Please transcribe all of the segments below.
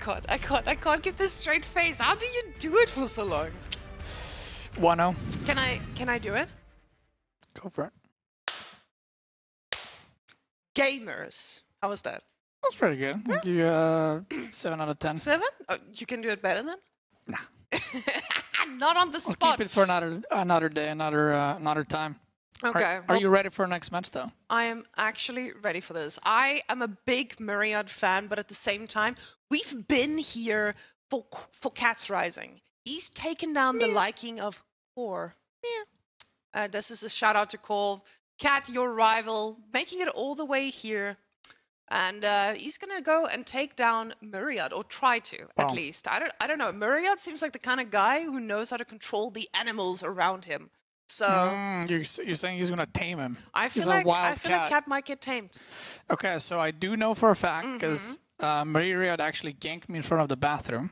I can't get this straight face. How do you do it for so long? 1-0. Can I do it? Go for it. Gamers. How was that? That's pretty good. I'll give you a 7 out of 10. 7? Oh, you can do it better then? Nah. Not on the I'll spot. keep it for another day, another time. Okay. Are you ready for the next match, though? I am actually ready for this. I am a big Myriad fan, but at the same time, we've been here for Cat's Rising. He's taken down the liking of Core. This is a shout out to Cole. Cat, your rival, making it all the way here. And he's going to go and take down Myriad, or try to, at least. I don't know. Myriad seems like the kind of guy who knows how to control the animals around him. So you're saying he's going to tame him. I feel like Cat might get tamed. Okay, so I do know for a fact, because Myriad actually ganked me in front of the bathroom.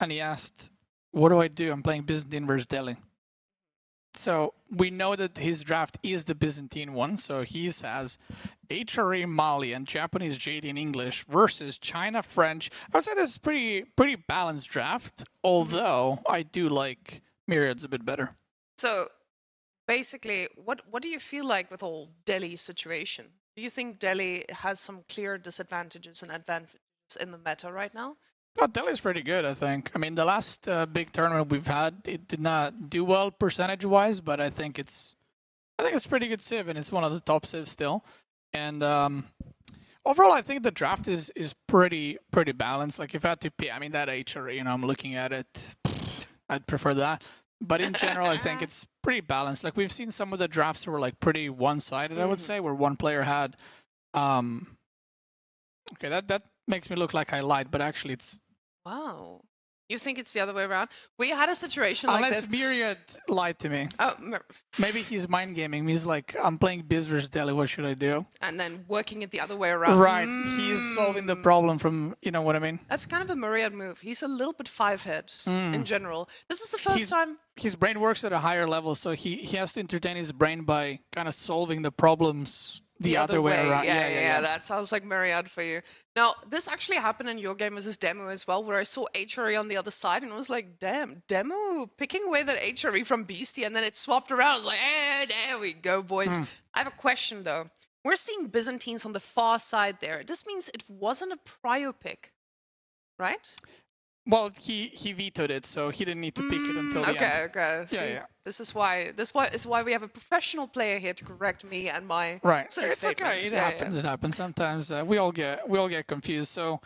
And he asked, what do I do? I'm playing Byzantine versus Delhi. So we know that his draft is the Byzantine one. So he has HRE Malian, Japanese JD in English versus China French. I would say this is pretty balanced draft, although I do like Myriad's a bit better. So basically, what do you feel like with all Delhi's situation? Do you think Delhi has some clear disadvantages and advantages in the meta right now? Oh, Delhi's pretty good, I think. I mean, the last big tournament we've had, it did not do well percentage-wise, but I think it's pretty good civ, and it's one of the top civs still. And overall, I think the draft is pretty balanced. Like, if I had to pick, I mean, that HRE, I'm looking at it, I'd prefer that. But in general, I think it's pretty balanced. Like, we've seen some of the drafts that were like pretty one-sided, I would say, where one player had. Okay, that makes me look like I lied, but actually it's. Wow. You think it's the other way around? We had a situation like this. Unless Myriad lied to me. Oh, maybe he's mind gaming. He's like, I'm playing Biz versus Delhi, what should I do? And then working it the other way around. Right. He's solving the problem from, you know what I mean? That's kind of a Myriad move. He's a little bit five-head in general. This is the first time. His brain works at a higher level, so he has to entertain his brain by kind of solving the problems the other way around. Yeah, that sounds like Myriad for you. Now, this actually happened in your game as this demo as well, where I saw HRE on the other side and was like, damn, demo picking away that HRE from Beastie, and then it swapped around. I was like, there we go, boys. I have a question, though. We're seeing Byzantines on the far side there. This means it wasn't a prio pick, right? Well, he vetoed it, so he didn't need to pick it until the end. Okay. See, this is why we have a professional player here to correct me and my silly It's statements. okay. It happens. Sometimes we all get confused. So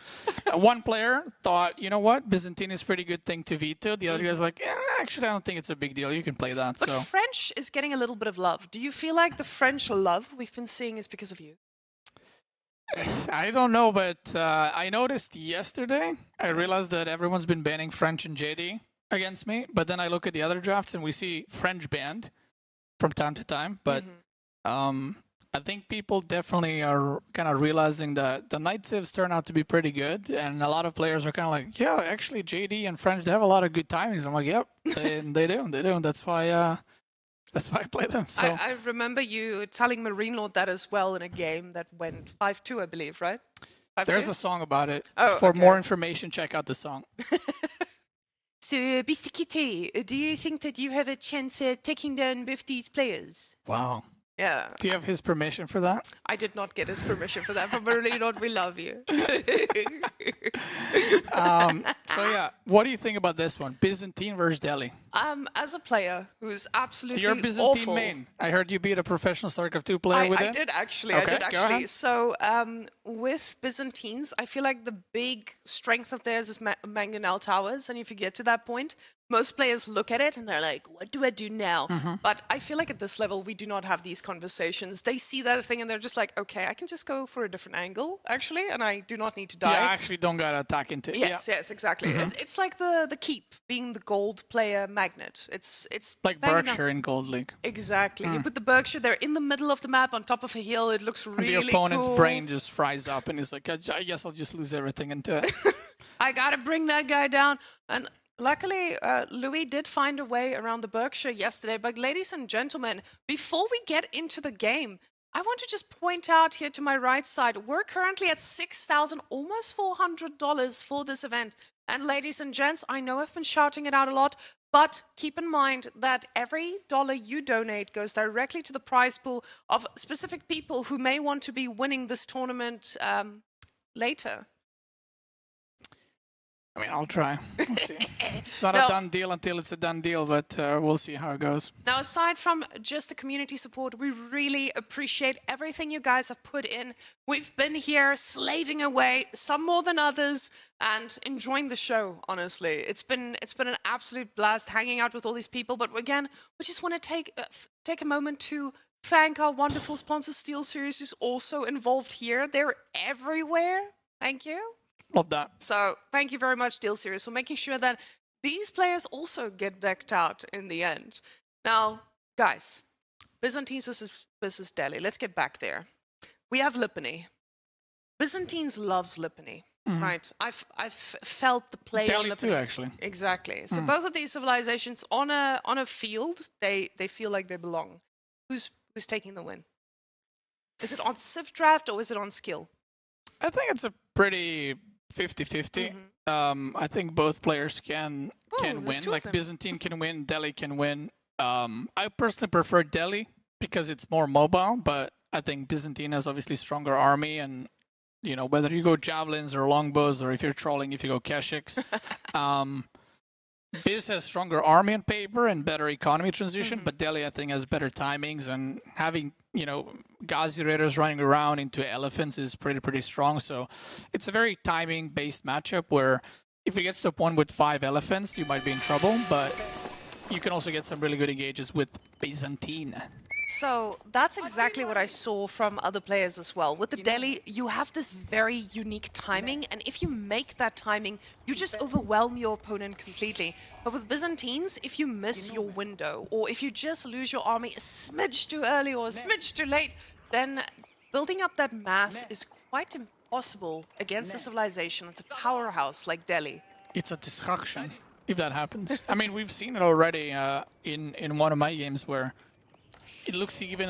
one player thought, you know what, Byzantine is a pretty good thing to veto. The other guy's like, actually, I don't think it's a big deal. You can play that. But French is getting a little bit of love. Do you feel like the French love we've been seeing is because of you? I don't know, but I noticed yesterday, I realized that everyone's been banning French and JD against me, but then I look at the other drafts and we see French banned from time to time, but I think people definitely are kind of realizing that the night civs turn out to be pretty good, and a lot of players are kind of like, yeah, actually JD and French, they have a lot of good timings. I'm like, yep, they do. That's why I play them. So. I remember you telling Marine Lord that as well in a game that went 5-2, I believe, right? 5-2? There's a song about it. Oh, For more information, check out the song. So, Bistikite, do you think that you have a chance at taking down both these players? Wow. Yeah. Do you have his permission for that? I did not get his permission for that. From Marine Lord, we love you. So yeah, what do you think about this one? Byzantine versus Delhi. As a player who's absolutely You're Byzantine awful. main. I heard you beat a professional StarCraft 2 player with it. I did actually. Okay, go ahead. So with Byzantines, I feel like the big strength of theirs is Mangonel Towers, and if you get to that point, most players look at it and they're like, what do I do now? But I feel like at this level, we do not have these conversations. They see that thing and they're just like, okay, I can just go for a different angle, actually, and I do not need to die. Yeah, I actually don't gotta attack into it. Yes, exactly. It's like the keep, being the gold player magnet. It's like Berkshire in Gold League. Exactly. You put the Berkshire there in the middle of the map on top of a hill. It looks really cool. The opponent's brain just fries up and he's like, I guess I'll just lose everything into it. I gotta bring that guy down. And luckily, Louis did find a way around the Berkshire yesterday. But ladies and gentlemen, before we get into the game, I want to just point out here to my right side, we're currently at $6,000, almost $400 for this event. And ladies and gents, I know I've been shouting it out a lot, but keep in mind that every dollar you donate goes directly to the prize pool of specific people who may want to be winning this tournament later. I mean, I'll try. We'll see. It's not a done deal until it's a done deal, but we'll see how it goes. Now, aside from just the community support, we really appreciate everything you guys have put in. We've been here slaving away, some more than others, and enjoying the show, honestly. It's been an absolute blast hanging out with all these people. But again, we just want to take a moment to thank our wonderful sponsor, SteelSeries, who's also involved here. They're everywhere. Thank you. Love that. So thank you very much, SteelSeries, for making sure that these players also get decked out in the end. Now, guys, Byzantines versus Delhi. Let's get back there. We have Lipany. Byzantines loves Lipany, right? I've felt the play Delhi on Lipany. too, actually. Exactly. So both of these civilizations on a field, they feel like they belong. Who's taking the win? Is it on Civ draft or is it on skill? I think it's a pretty 50-50. I think both players can win. Like Byzantine can win, Delhi can win. I personally prefer Delhi because it's more mobile, but I think Byzantine has obviously stronger army, and you know, whether you go javelins or longbows, or if you're trolling, if you go Keshiks. Biz has stronger army on paper and better economy transition, but Delhi, I think, has better timings, and having, you know, Ghazi Raiders running around into elephants is pretty strong. So it's a very timing-based matchup where if it gets to a point with 5 elephants, you might be in trouble, but you can also get some really good engages with Byzantine. So that's exactly what I saw from other players as well. With the Delhi, you have this very unique timing, and if you make that timing, you just overwhelm your opponent completely. But with Byzantines, if you miss your window, or if you just lose your army a smidge too early or a smidge too late, then building up that mass is quite impossible against a civilization that's a powerhouse like Delhi. It's a destruction if that happens. I mean, we've seen it already in one of my games where it looks even,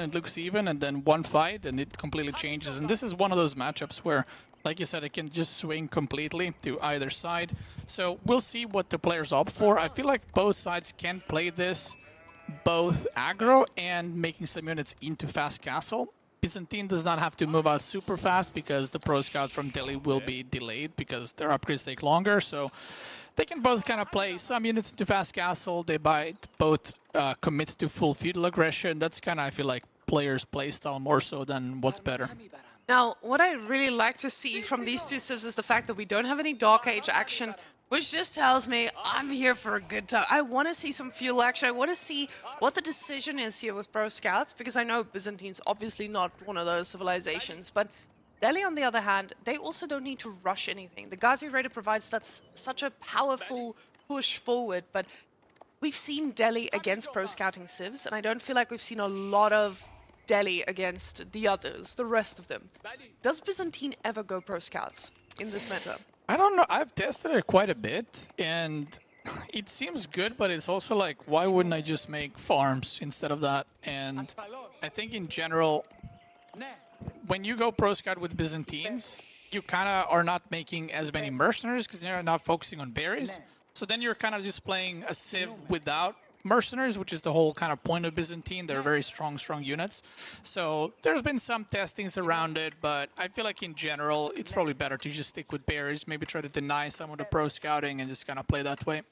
and then one fight, and it completely changes. And this is one of those matchups where, like you said, it can just swing completely to either side. So we'll see what the players opt for. I feel like both sides can play this both aggro and making some units into fast castle. Byzantine does not have to move out super fast because the pro scouts from Delhi will be delayed because their upgrades take longer. So they can both kind of play some units into fast castle. They both commit to full feudal aggression. That's kind of, I feel like, players' playstyle more so than what's better. Now, what I really like to see from these two civs is the fact that we don't have any Dark Age action, which just tells me I'm here for a good time. I want to see some feudal action. I want to see what the decision is here with Pro Scouts, because I know Byzantine's obviously not one of those civilizations, but Delhi, on the other hand, they also don't need to rush anything. The Ghazi Raider provides such a powerful push forward, but we've seen Delhi against Pro Scouting civs, and I don't feel like we've seen a lot of Delhi against the others, the rest of them. Does Byzantine ever go Pro Scouts in this meta? I don't know. I've tested it quite a bit, and it seems good, but it's also like, why wouldn't I just make farms instead of that? And I think in general, when you go Pro Scout with Byzantines, you kind of are not making as many mercenaries because you're not focusing on berries. So then you're kind of just playing a civ without mercenaries, which is the whole kind of point of Byzantine. They're very strong units. So there's been some testings around it, but I feel like in general, it's probably better to just stick with berries, maybe try to deny some of the pro scouting and just kind of play that way.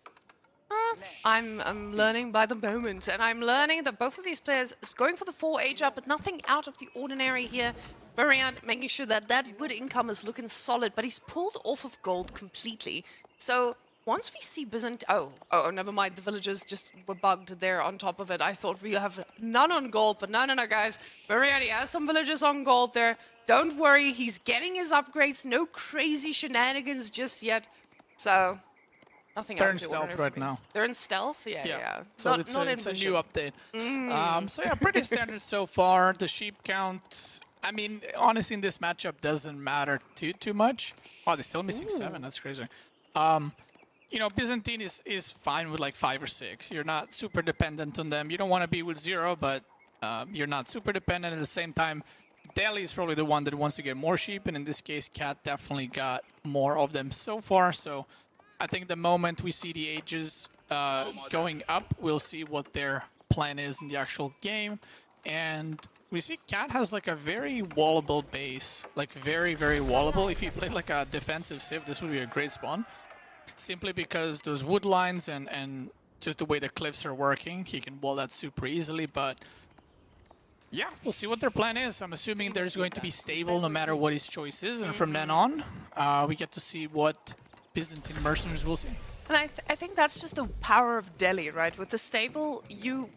I'm learning by the moment, and I'm learning that both of these players going for the 4 age up, but nothing out of the ordinary here. Myriad making sure that that wood income is looking solid, but he's pulled off of gold completely. So once we see oh, never mind. The villagers just were bugged there on top of it. I thought we have none on gold, but no, guys. Myriad has some villagers on gold there. Don't worry, he's getting his upgrades. No crazy shenanigans just yet. So nothing. They're in stealth right now. They're in stealth? Yeah. So it's a new update. So yeah, pretty standard so far. The sheep count, I mean, honestly, in this matchup doesn't matter too much. Oh, they're still missing 7. That's crazy. You know, Byzantine is fine with like 5 or 6. You're not super dependent on them. You don't want to be with 0, but you're not super dependent. At the same time, Delhi is probably the one that wants to get more sheep, and in this case, Cat definitely got more of them so far. So I think the moment we see the ages going up, we'll see what their plan is in the actual game. And we see Cat has like a very wallable base, like very, very wallable. If he played like a defensive civ, this would be a great spawn. Simply because those wood lines and just the way the cliffs are working, he can wall that super easily. But yeah, we'll see what their plan is. I'm assuming there's going to be stable no matter what his choice is. And from then on, we get to see what Byzantine mercenaries will see. And I think that's just the power of Delhi, right? With the stable, you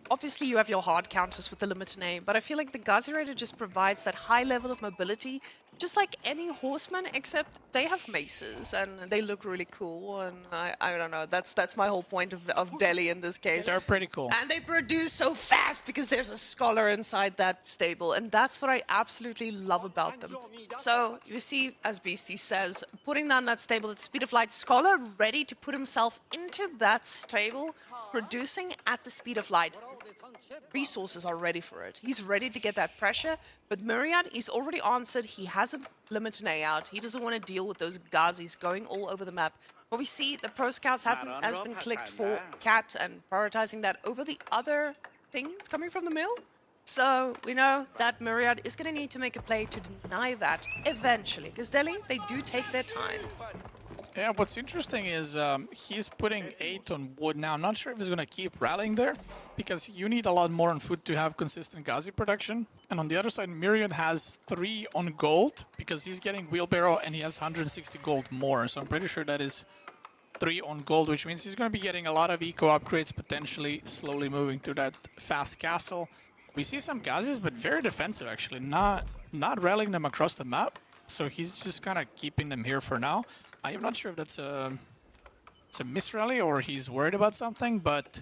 have your hard counters with the limited name, but I feel like the Ghazi Raider just provides that high level of mobility, just like any horseman, except they have maces and they look really cool. And I don't know, that's my whole point of Delhi in this case. They're pretty cool. And they produce so fast because there's a scholar inside that stable, and that's what I absolutely love about them. So you see, as Beastie says, putting down that stable at the speed of light, scholar ready to put himself into that stable, producing at the speed of light. Resources are ready for it. He's ready to get that pressure, but Myriad, he's already answered. He has a limited A out. He doesn't want to deal with those Ghazis going all over the map. But we see the pro scouts has been clicked for Cat and prioritizing that over the other things coming from the mill. So we know that Myriad is going to need to make a play to deny that eventually, because Delhi, they do take their time. Yeah, what's interesting is he's putting 8 on wood now. I'm not sure if he's going to keep rallying there, because you need a lot more on food to have consistent Ghazi production. And on the other side, Myriad has 3 on gold, because he's getting wheelbarrow and he has 160 gold more. So I'm pretty sure that is 3 on gold, which means he's going to be getting a lot of eco upgrades, potentially slowly moving to that fast castle. We see some Ghazis, but very defensive actually, not rallying them across the map. So he's just kind of keeping them here for now. I'm not sure if that's a misrally or he's worried about something, but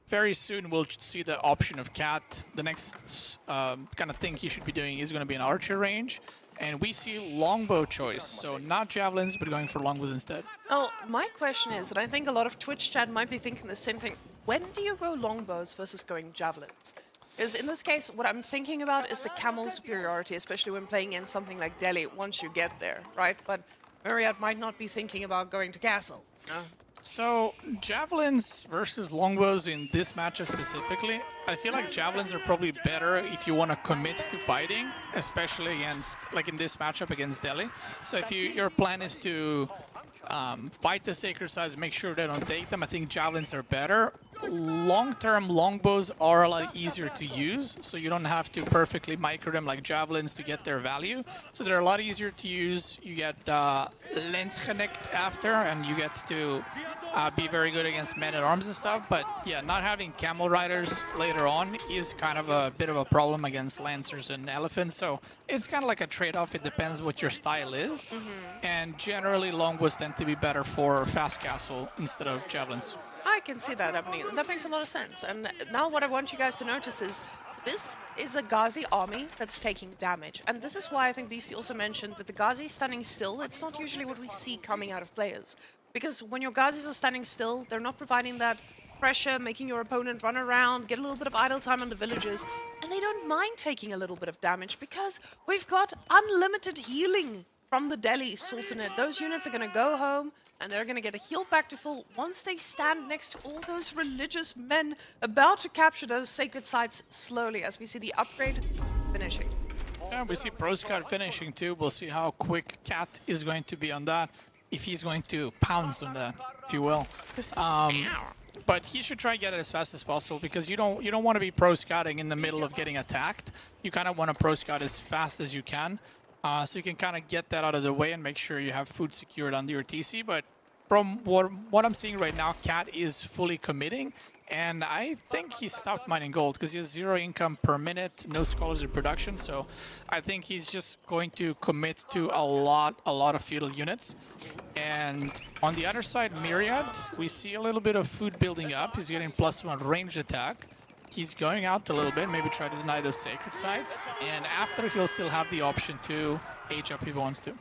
very soon we'll see the option of Cat. The next kind of thing he should be doing is going to be an archer range, and we see longbow choice, so not javelins, but going for longbows instead. Oh, my question is, and I think a lot of Twitch chat might be thinking the same thing, when do you go longbows versus going javelins? Because in this case, what I'm thinking about is the camel superiority, especially when playing in something like Delhi once you get there, right? But Myriad might not be thinking about going to castle. No? So, javelins versus longbows in this matchup specifically, I feel like javelins are probably better if you want to commit to fighting, especially against, like in this matchup against Delhi. So if your plan is to fight the sacred sides, make sure they don't take them, I think javelins are better. Long-term longbows are a lot easier to use, so you don't have to perfectly micro them like javelins to get their value. So they're a lot easier to use. You get lens connect after, and you get to be very good against men-at-arms and stuff. But yeah, not having camel riders later on is kind of a bit of a problem against lancers and elephants. So it's kind of like a trade-off. It depends what your style is. And generally, longbows tend to be better for fast castle instead of javelins. I can see that happening. That makes a lot of sense. And now what I want you guys to notice is this is a Ghazi army that's taking damage. And this is why I think Beastie also mentioned with the Ghazi standing still, it's not usually what we see coming out of players. Because when your Ghazis are standing still, they're not providing that pressure, making your opponent run around, get a little bit of idle time on the villagers, and they don't mind taking a little bit of damage because we've got unlimited healing from the Delhi Sultanate. Those units are going to go home, and they're going to get a heal back to full once they stand next to all those religious men about to capture those sacred sites slowly, as we see the upgrade finishing. Yeah, we see Pro Scout finishing too. We'll see how quick Cat is going to be on that, if he's going to pounce on that, if you will. But he should try to get it as fast as possible, because you don't want to be Pro Scouting in the middle of getting attacked. You kind of want to Pro Scout as fast as you can. So you can kind of get that out of the way and make sure you have food secured under your TC. But from what I'm seeing right now, Cat is fully committing. And I think he stopped mining gold because he has 0 income per minute, no scholars in production. So I think he's just going to commit to a lot of feudal units. And on the other side, Myriad, we see a little bit of food building up. He's getting +1 ranged attack. He's going out a little bit, maybe try to deny those sacred sites. And after, he'll still have the option to age up if he wants to.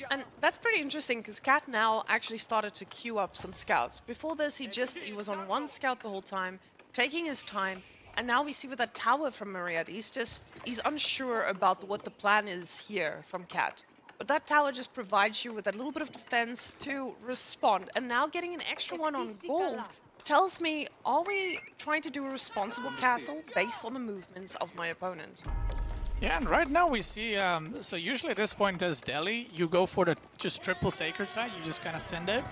And that's pretty interesting because Cat now actually started to queue up some scouts. Before this, he was on 1 scout the whole time, taking his time. And now we see with that tower from Myriad, he's unsure about what the plan is here from Cat. But that tower just provides you with a little bit of defense to respond. And now getting an extra one on gold tells me, are we trying to do a responsible castle based on the movements of my opponent? Yeah, and right now we see, so usually at this point as Delhi, you go for the just triple sacred side, you just kind of send it.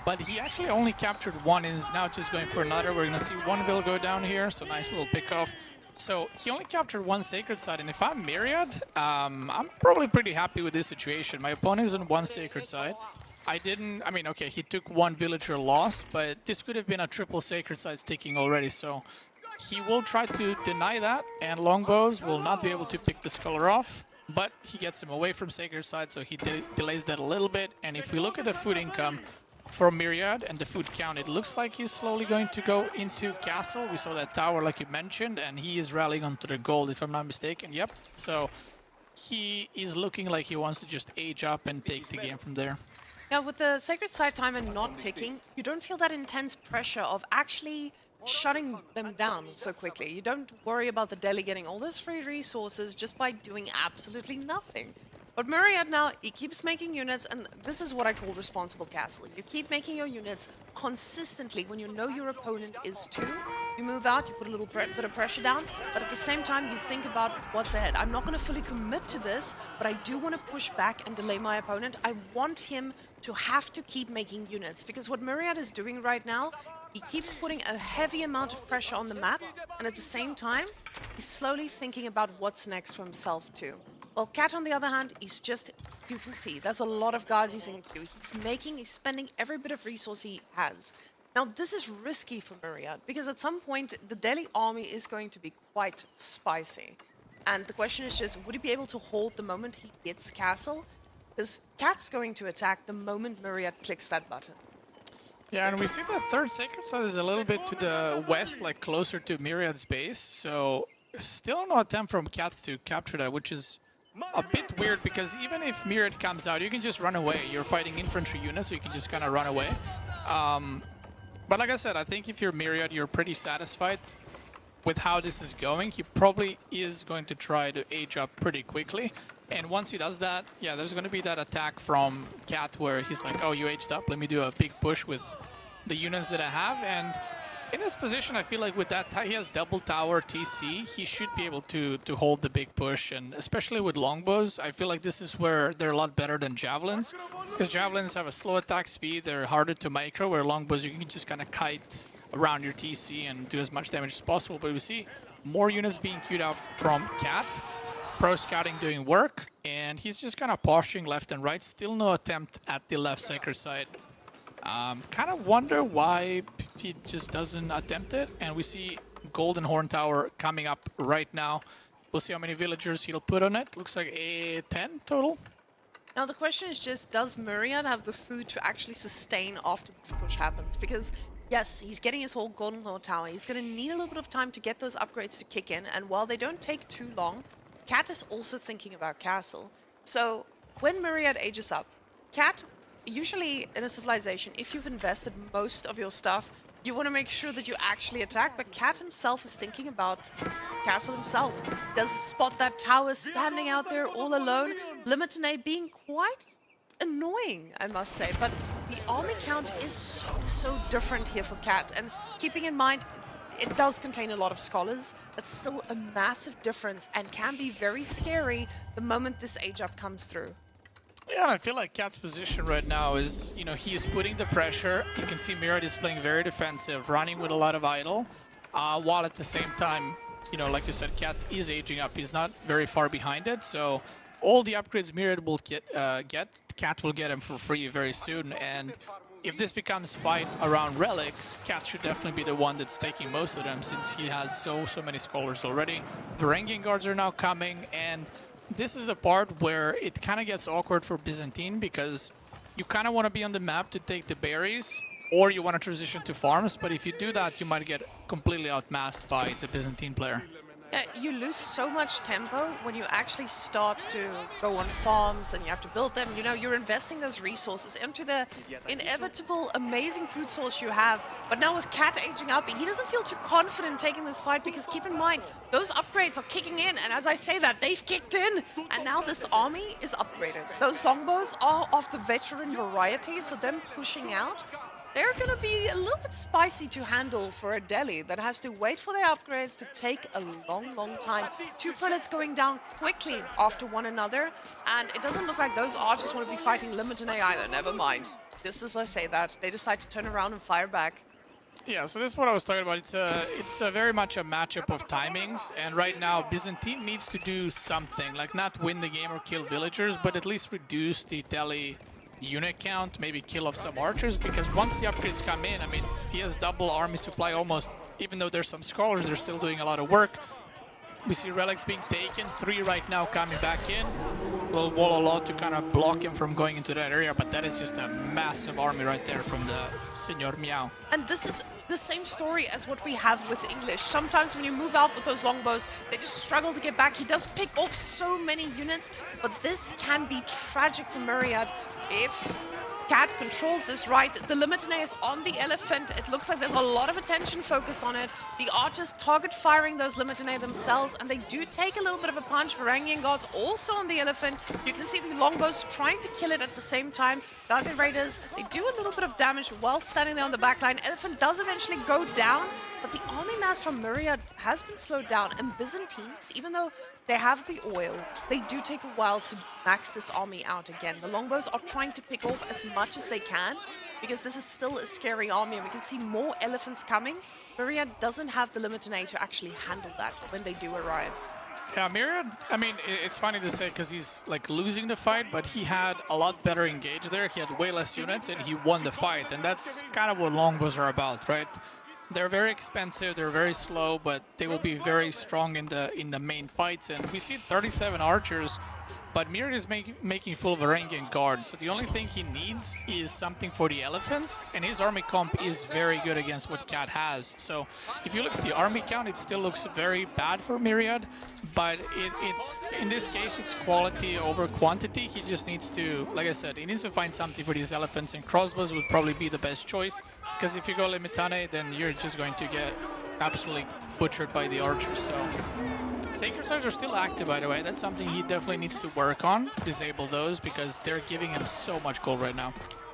But he actually only captured one and is now just going for another. We're going to see one will go down here, so nice little pick off. So he only captured one sacred side, and if I'm Myriad, I'm probably pretty happy with this situation. My opponent is on one sacred side. Okay, he took one villager loss, but this could have been a triple sacred side sticking already, so he will try to deny that, and longbows will not be able to pick the scholar off, but he gets him away from sacred side, so he delays that a little bit. And if we look at the food income for Myriad and the food count, it looks like he's slowly going to go into castle. We saw that tower like you mentioned, and he is rallying onto the gold if I'm not mistaken. Yep, so he is looking like he wants to just age up and take the game from there. Now, with the sacred side timer not ticking, you don't feel that intense pressure of actually shutting them down so quickly. You don't worry about the Delhi getting all those free resources just by doing absolutely nothing. But Myriad now, he keeps making units, and this is what I call responsible castling. You keep making your units consistently when you know your opponent is too. You move out, you put a little bit of pressure down, but at the same time, you think about what's ahead. I'm not going to fully commit to this, but I do want to push back and delay my opponent. I want him to have to keep making units, because what Myriad is doing right now, he keeps putting a heavy amount of pressure on the map, and at the same time, he's slowly thinking about what's next for himself too. Well, Cat, on the other hand, he's just, you can see, there's a lot of guys he's into. He's spending every bit of resource he has. Now, this is risky for Myriad, because at some point, the Delhi army is going to be quite spicy. And the question is just, would he be able to hold the moment he gets castle? Because Cat's going to attack the moment Myriad clicks that button. Yeah, and we see the third sacred side is a little bit to the west, like closer to Myriad's base. So still no attempt from Cat to capture that, which is a bit weird, because even if Myriad comes out, you can just run away. You're fighting infantry units, so you can just kind of run away. But like I said, I think if you're Myriad, you're pretty satisfied with how this is going. He probably is going to try to age up pretty quickly. And once he does that, yeah, there's going to be that attack from Cat where he's like, oh, you aged up, let me do a big push with the units that I have. And in this position, I feel like with that, he has double tower TC, he should be able to hold the big push. And especially with longbows, I feel like this is where they're a lot better than javelins, because javelins have a slow attack speed, they're harder to micro, where longbows, you can just kind of kite around your TC and do as much damage as possible. But we see more units being queued up from Cat, pro scouting doing work, and he's just kind of posturing left and right. Still no attempt at the left sacred side. Kind of wonder why he just doesn't attempt it. And we see Golden Horn Tower coming up right now. We'll see how many villagers he'll put on it. Looks like a 10 total. Now the question is just, does Myriad have the food to actually sustain after this push happens? Because yes, he's getting his whole Golden Horn Tower. He's going to need a little bit of time to get those upgrades to kick in. And while they don't take too long, Cat is also thinking about castle. So when Myriad ages up, Cat, usually in a civilization, if you've invested most of your stuff, you want to make sure that you actually attack. But Cat himself is thinking about castle himself. Does spot that tower standing out there all alone. Limitenate being quite annoying, I must say. But the army count is so different here for Cat. And keeping in mind, it does contain a lot of scholars. That's still a massive difference and can be very scary the moment this age up comes through. Yeah, I feel like Cat's position right now is, he is putting the pressure. You can see Myriad is playing very defensive, running with a lot of idle, while at the same time, like you said, Cat is aging up. He's not very far behind it, so all the upgrades Myriad will get, Cat will get him for free very soon. And if this becomes fight around relics, Cat should definitely be the one that's taking most of them, since he has so many scholars already. Varangian guards are now coming, and this is the part where it kind of gets awkward for Byzantine, because you kind of want to be on the map to take the berries, or you want to transition to farms, but if you do that, you might get completely outmassed by the Byzantine player. You lose so much tempo when you actually start to go on farms and you have to build them. You know, you're investing those resources into the inevitable, amazing food source you have. But now with Cat aging up, he doesn't feel too confident taking this fight because keep in mind, those upgrades are kicking in. And as I say that, they've kicked in. And now this army is upgraded. Those longbows are of the veteran variety, so them pushing out, they're going to be a little bit spicy to handle for a Delhi that has to wait for their upgrades to take a long, long time. 2 prelates going down quickly after one another, and it doesn't look like those archers want to be fighting Limited either. Never mind. Just as I say that, they decide to turn around and fire back. Yeah, so this is what I was talking about. It's a very much a matchup of timings, and right now Byzantine needs to do something, like not win the game or kill villagers, but at least reduce the Delhi unit count, maybe kill off some archers, because once the upgrades come in, I mean, he has double army supply almost. Even though there's some scholars, they're still doing a lot of work. We see relics being taken, 3 right now coming back in. Will wall a lot to kind of block him from going into that area, but that is just a massive army right there from the Senor Meow. And this is the same story as what we have with English. Sometimes when you move out with those longbows, they just struggle to get back. He does pick off so many units, but this can be tragic for Myriad if Cat controls this right. The Limitane is on the elephant. It looks like there's a lot of attention focused on it. The archers target firing those Limitane themselves, and they do take a little bit of a punch. Varangian Guards also on the elephant. You can see the longbows trying to kill it at the same time. Gazi Raiders, they do a little bit of damage while standing there on the back line. Elephant does eventually go down, but the army mass from Myriad has been slowed down. And Byzantines, even though they have the oil, they do take a while to max this army out again. The longbows are trying to pick off as much as they can because this is still a scary army and we can see more elephants coming. Myriad doesn't have the Limitane to actually handle that when they do arrive. Yeah, Myriad, I mean, it's funny to say because he's like losing the fight, but he had a lot better engage there. He had way less units and he won the fight. And that's kind of what longbows are about, right? They're very expensive, they're very slow, but they will be very strong in the main fights. And we see 37 archers, but Myriad is making full Varangian Guard. So the only thing he needs is something for the elephants, and his army comp is very good against what Cat has. So if you look at the army count, it still looks very bad for Myriad, but it's in this case, it's quality over quantity. He just needs to, like I said, he needs to find something for these elephants, and crossbows would probably be the best choice, because if you go Limitane, then you're just going to get absolutely butchered by the archers. So Sacred Sites are still active, by the way. That's something he definitely needs to work on, disable those, because they're giving him so much gold right now.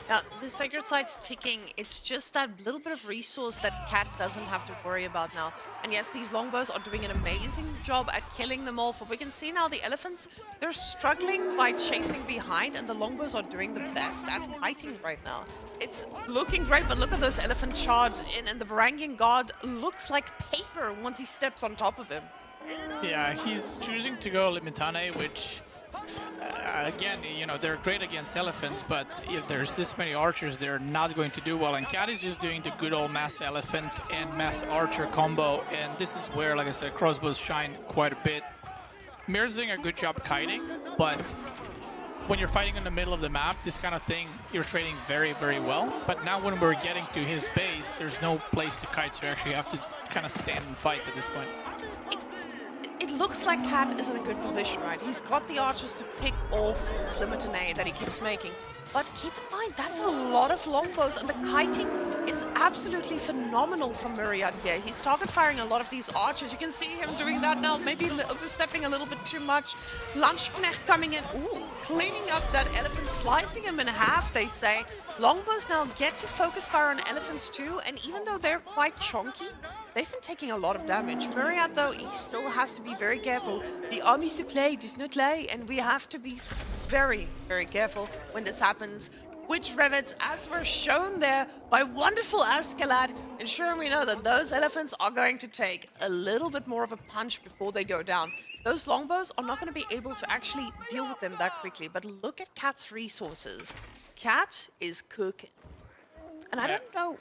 Now, the Sacred Site's ticking. It's just that little bit of resource that Cat doesn't have to worry about now. And yes, these longbows are doing an amazing job at killing them all. For we can see now the elephants, they're struggling by chasing behind, and the longbows are doing the best at kiting right now. It's looking great, but look at those elephant charge in, and the Varangian Guard looks like paper once he steps on top of him. Yeah, he's choosing to go Limitane, which, again, you know, they're great against elephants, but if there's this many archers, they're not going to do well. And Cat is just doing the good old mass elephant and mass archer combo, and this is where, like I said, crossbows shine quite a bit. Mir's doing a good job kiting, but when you're fighting in the middle of the map, this kind of thing, you're trading very, very well. But now when we're getting to his base, there's no place to kite, so you actually have to kind of stand and fight at this point. It looks like Cat is in a good position, right? He's got the archers to pick off Slimitane that he keeps making. But keep in mind, that's a lot of longbows, and the kiting is absolutely phenomenal from Myriad here. He's target firing a lot of these archers. You can see him doing that now, maybe overstepping a little bit too much. Lunchknecht coming in, ooh, cleaning up that elephant, slicing him in half, they say. Longbows now get to focus fire on elephants too, and even though they're quite chunky, they've been taking a lot of damage. Myriad, though, he still has to be very careful. The army supply does not lie, and we have to be very, very careful when this happens. Which rivets, as were shown there by wonderful Askeladd, ensuring we know that those elephants are going to take a little bit more of a punch before they go down. Those longbows are not going to be able to actually deal with them that quickly, but look at Cat's resources. Cat is cooking. And I don't know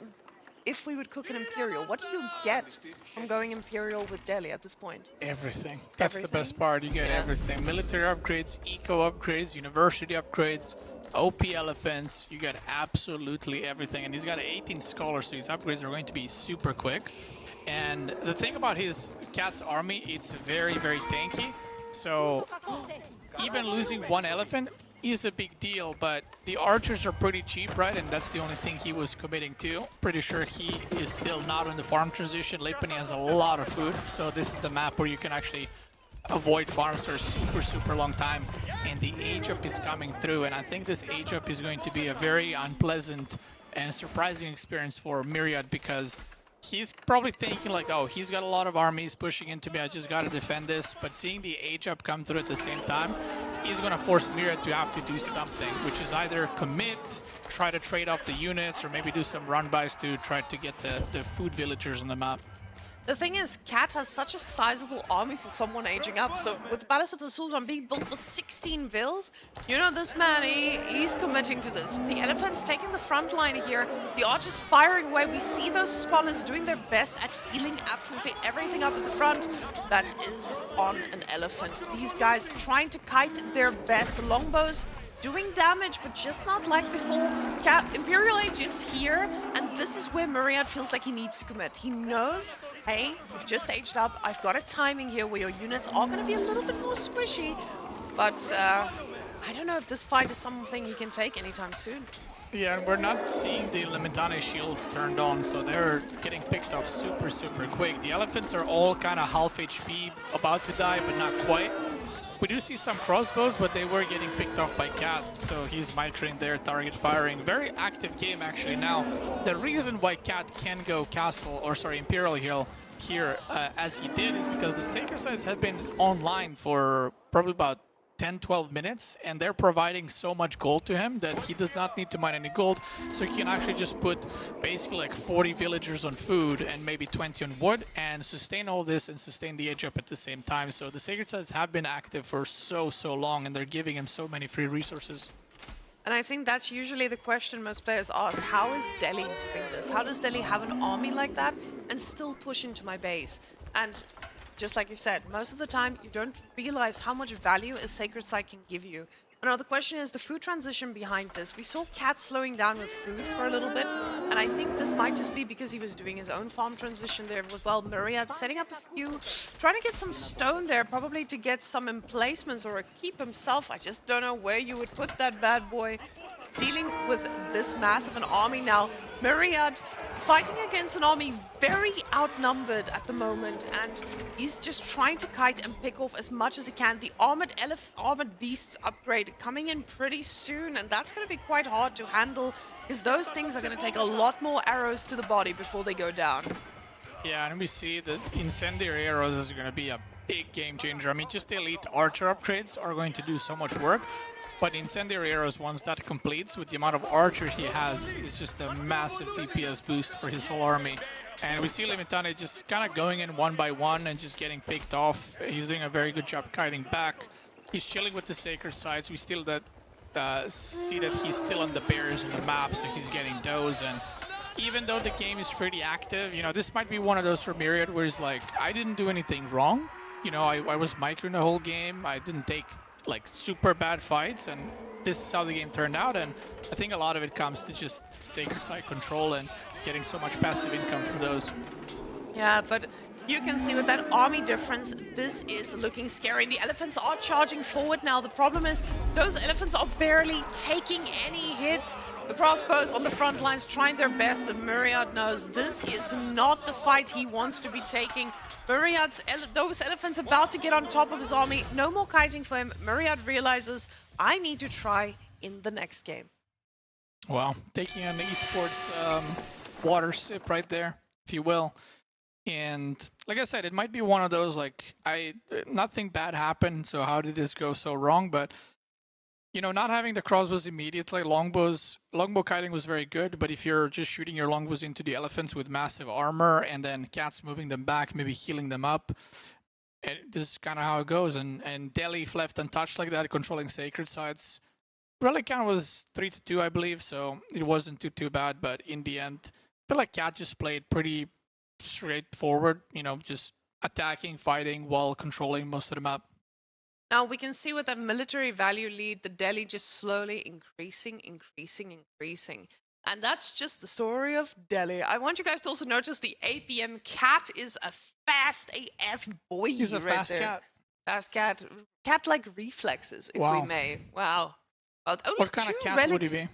if we would cook an Imperial. What do you get from going Imperial with Delhi at this point? Everything. That's the best part. You get everything. Military upgrades, eco upgrades, university upgrades. OP elephants, you get absolutely everything. And he's got 18 scholars, so his upgrades are going to be super quick. And the thing about his cat's army, it's very, very tanky. So even losing one elephant is a big deal, but the archers are pretty cheap, right? And that's the only thing he was committing to. Pretty sure he is still not in the farm transition. Leipany has a lot of food, so this is the map where you can actually avoid farms for a super, super long time. And the age up is coming through, and I think this age up is going to be a very unpleasant and surprising experience for Myriad, because he's probably thinking like, oh, he's got a lot of armies pushing into me, I just gotta defend this. But seeing the age up come through at the same time, he's gonna force Myriad to have to do something, which is either commit, try to trade off the units, or maybe do some run-bys to try to get the food villagers on the map. The thing is, Cat has such a sizable army for someone aging up. So with the Palace of the Sultan being built with 16 vills, you know, this man, he's committing to this. The elephants taking the front line here, the archers firing away. We see those scholars doing their best at healing absolutely everything up at the front that is on an elephant. These guys trying to kite their best. The longbows doing damage, but just not like before. Imperial Age is here, and this is where Myriad feels like he needs to commit. He knows, hey, you've just aged up. I've got a timing here where your units are going to be a little bit more squishy, but I don't know if this fight is something he can take anytime soon. Yeah, and we're not seeing the Limitane shields turned on, so they're getting picked off super, super quick. The elephants are all kind of half HP, about to die, but not quite. We do see some crossbows, but they were getting picked off by Cat, so he's microing their target firing. Very active game, actually. Now, the reason why Cat can go Castle, or sorry, Imperial Hill here as he did is because the Sacred Sites have been online for probably about 10-12 minutes, and they're providing so much gold to him that he does not need to mine any gold, so he can actually just put basically like 40 villagers on food and maybe 20 on wood and sustain all this and sustain the age up at the same time. So the Sacred Sites have been active for so long, and they're giving him so many free resources. And I think that's usually the question most players ask: how is Delhi doing this? How does Delhi have an army like that and still push into my base? And just like you said, most of the time you don't realize how much value a sacred site can give you. Now the question is the food transition behind this. We saw Cat slowing down with food for a little bit, and I think this might just be because he was doing his own farm transition there with, well, Myriad setting up a few, trying to get some stone there, probably to get some emplacements or keep himself. I just don't know where you would put that bad boy. Dealing with this massive an army now, Myriad fighting against an army very outnumbered at the moment, and he's just trying to kite and pick off as much as he can. The armored beasts upgrade coming in pretty soon, and that's going to be quite hard to handle because those things are going to take a lot more arrows to the body before they go down. Yeah, and we see that incendiary arrows is going to be a big game changer. I mean, just the elite archer upgrades are going to do so much work. But incendiary arrows, once that completes, with the amount of archer he has, is just a massive DPS boost for his whole army. And we see Limitane just kind of going in one by one and just getting picked off. He's doing a very good job kiting back. He's chilling with the sacred sites. We still see that he's still on the bears on the map, so he's getting those. And even though the game is pretty active, you know, this might be one of those for Myriad where it's like, I didn't do anything wrong. You know, I was microing the whole game. I didn't take like super bad fights, and this is how the game turned out. And I think a lot of it comes to just sacred site control and getting so much passive income from those. Yeah, but you can see with that army difference, this is looking scary. The elephants are charging forward now. The problem is those elephants are barely taking any hits. The crossbows on the front lines trying their best, but Myriad knows this is not the fight he wants to be taking. Myriad's those elephants about to get on top of his army. No more kiting for him. Myriad realizes, I need to try in the next game. Wow, taking an esports water sip right there, if you will. And like I said, it might be one of those, like, nothing bad happened, so how did this go so wrong? But you know, not having the crossbows immediately, longbow kiting was very good, but if you're just shooting your longbows into the elephants with massive armor and then Cat's moving them back, maybe healing them up, this is kind of how it goes. And Delhi left untouched like that, controlling sacred sites. Rally count was 3-2, I believe, so it wasn't too bad, but in the end, I feel like Cat just played pretty straightforward, you know, just attacking, fighting while controlling most of the map. Now we can see with that military value lead, the Delhi just slowly increasing. And that's just the story of Delhi. I want you guys to also notice the APM cat is a fast AF boy. He's a right fast there. cat. Fast cat. Cat-like reflexes, if we Wow. may. Wow. But only What kind of 2 cat relics. would he be?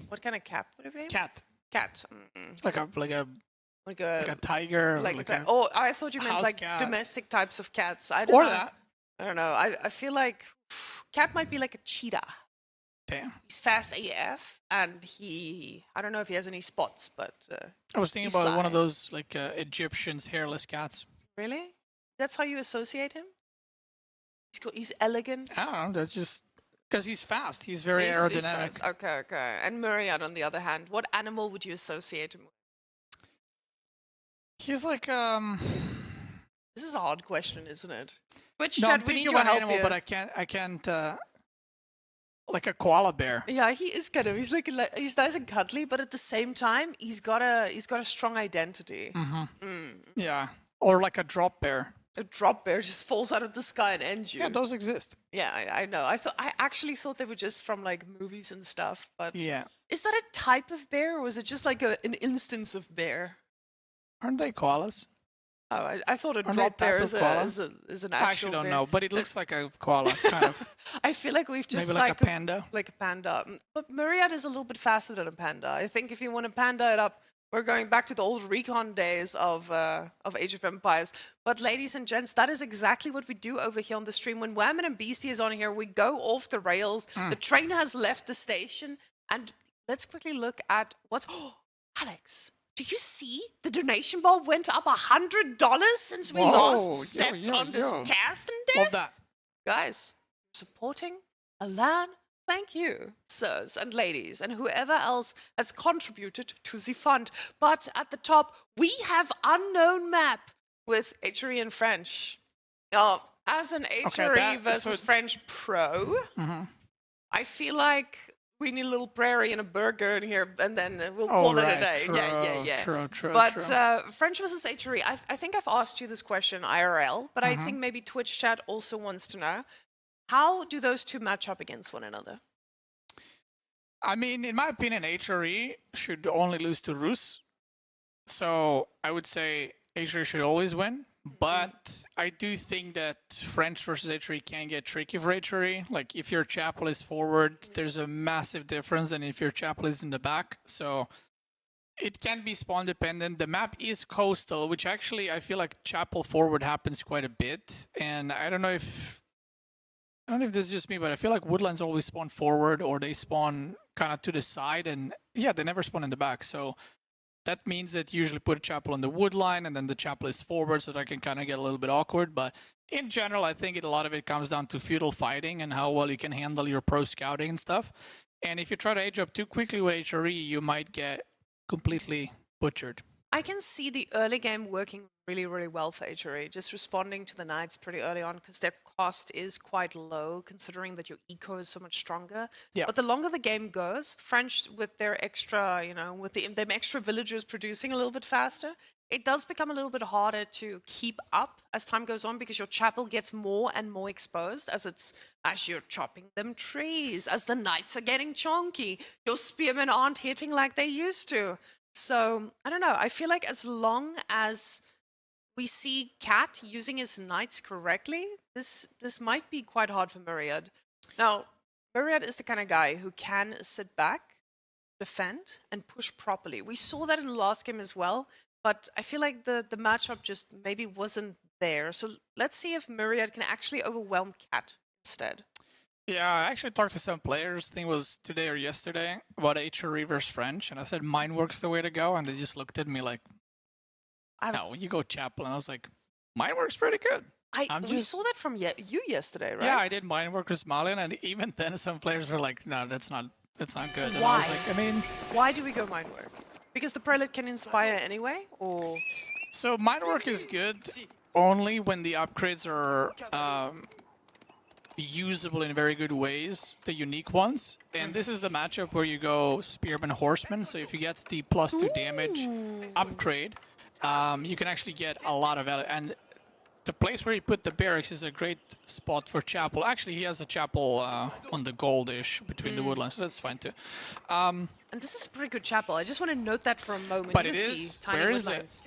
What kind of cat would it be? Cat. Cat. Like a Like a tiger. like a, oh, I thought you meant house like cat. domestic types of cats. I don't or know. that. I don't know. I feel like cat might be like a cheetah. Damn. He's fast AF, and I don't know if he has any spots, but I was thinking he's about one fly. of those like Egyptians hairless cats. really? That's how you associate him? He's elegant. I don't know. That's just because he's fast. He's very He's aerodynamic. fast. Okay. And Myriad, on the other hand, what animal would you associate him with? He's like This is a hard question, isn't it? Which No, I'm chat we need thinking your about an help animal, here. but I can't. Like a koala bear. Yeah, he is kind of. He's nice and cuddly, but at the same time, he's got a strong identity. Yeah. Or like a drop bear. A drop bear just falls out of the sky and ends you. Yeah, those exist. Yeah, I know. I actually thought they were just from like movies and stuff. But Yeah. is that a type of bear, or was it just like an instance of bear? Aren't they koalas? Oh, I thought a Aren't drop they a bear type is of koala? is an I actual actually don't bear. know, but it looks like a koala, kind of. I feel like we've just Maybe like a panda. like a panda. But Myriad is a little bit faster than a panda. I think if you want to panda it up, we're going back to the old recon days of Age of Empires. But ladies and gents, that is exactly what we do over here on the stream. When Whammon and Beastie is on here, we go off the rails. The train has left the station, and let's quickly look at what's. Oh, Alex, do you see the donation bar went up $100 since we Whoa, last yo, stepped yo, on this yo. casting Love desk? that. Guys, supporting Alan, thank you, sirs and ladies, and whoever else has contributed to the fund. But at the top, we have unknown map with Etery in French. Now, as an Etery versus French pro, I feel like we need a little prairie and a burger in here, and then we'll call it a day. Yeah. True. But French versus Etery, I think I've asked you this question IRL, but I think maybe Twitch chat also wants to know. How do those two match up against one another? I mean, in my opinion, HRE should only lose to Rus. So I would say HRE should always win. But I do think that French versus HRE can get tricky for HRE. Like, if your chapel is forward, there's a massive difference than if your chapel is in the back. So it can be spawn dependent. The map is coastal, which actually I feel like chapel forward happens quite a bit. And I don't know if this is just me, but I feel like woodlands always spawn forward, or they spawn kind of to the side, and yeah, they never spawn in the back. So that means that you usually put a chapel on the wood line, and then the chapel is forward, so that can kind of get a little bit awkward. But in general, I think a lot of it comes down to feudal fighting and how well you can handle your pro scouting and stuff. And if you try to age up too quickly with HRE, you might get completely butchered. I can see the early game working really, really well for HRE, just responding to the knights pretty early on, because their cost is quite low, considering that your eco is so much stronger. Yeah. But the longer the game goes, French, with their extra, with them extra villagers producing a little bit faster, it does become a little bit harder to keep up as time goes on, because your chapel gets more and more exposed as you're chopping them trees, as the knights are getting chonky, your spearmen aren't hitting like they used to. So, I don't know. I feel like as long as we see Cat using his knights correctly, this might be quite hard for Myriad. Now, Myriad is the kind of guy who can sit back, defend, and push properly. We saw that in the last game as well, but I feel like the matchup just maybe wasn't there. So let's see if Myriad can actually overwhelm Cat instead. Yeah, I actually talked to some players, I think it was today or yesterday, about HRE versus French, and I said Minework's the way to go, and they just looked at me like, no, you go Chapel. And I was like, Minework's pretty good. We saw that from you yesterday, right? Yeah, I did Minework versus Malian, and even then some players were like, no, that's not good. And Why? I was like, why do we go Minework? Because the prelate can inspire anyway, or? So Minework is good only when the upgrades are usable in very good ways, the unique ones. And this is the matchup where you go Spearman Horseman. So if you get the +2 damage upgrade, you can actually get a lot of and the place where he put the barracks is a great spot for chapel. Actually, he has a chapel on the goldish between the woodlands, so that's fine too. And this is a pretty good chapel. I just want to note that for a moment. But You it can is- see tiny where is it? woodlands.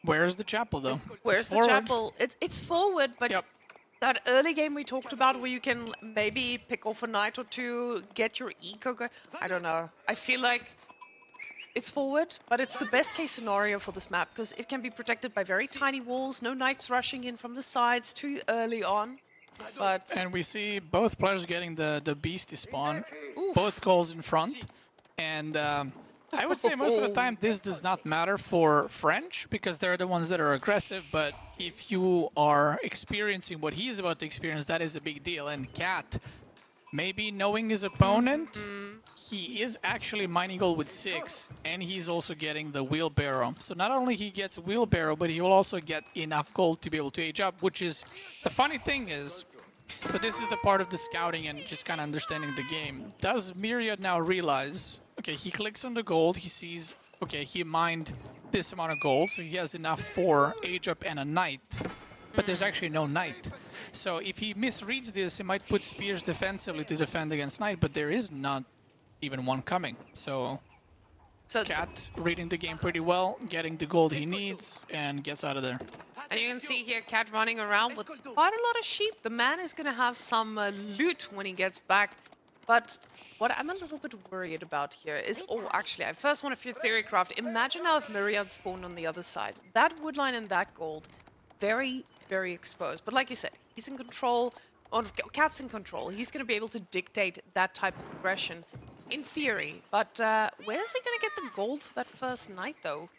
Where's the chapel, though? Where's It's the forward. chapel? It's forward, but Yep. that early game we talked about where you can maybe pick off a knight or two, get your eco go. I don't know. I feel like it's forward, but it's the best case scenario for this map because it can be protected by very tiny walls, no knights rushing in from the sides too early on. But And we see both players getting the beastie spawn, Oof. both goals in front. And I would say most of the time this does not matter for French because they're the ones that are aggressive. But if you are experiencing what he's about to experience, that is a big deal. And Cat, maybe knowing his opponent, he is actually mining gold with 6, and he's also getting the wheelbarrow. So not only he gets wheelbarrow, but he will also get enough gold to be able to age up, which is the funny thing is. So this is the part of the scouting and just kind of understanding the game. Does Myriad now realize, okay, he clicks on the gold, he sees, okay, he mined this amount of gold, so he has enough for age up and a knight. But there's actually no knight. So if he misreads this, he might put spears defensively to defend against knight, but there is not even one coming. So Cat reading the game pretty well, getting the gold he needs, and gets out of there. And you can see here Cat running around with quite a lot of sheep. The man is going to have some loot when he gets back. But what I'm a little bit worried about here is... Oh, actually, I first want a few theory craft. Imagine now if Myriad spawned on the other side. That woodline and that gold, very, very exposed. But like you said, he's in control. Or Cat's in control. He's going to be able to dictate that type of aggression in theory. But where's he going to get the gold for that first night, though?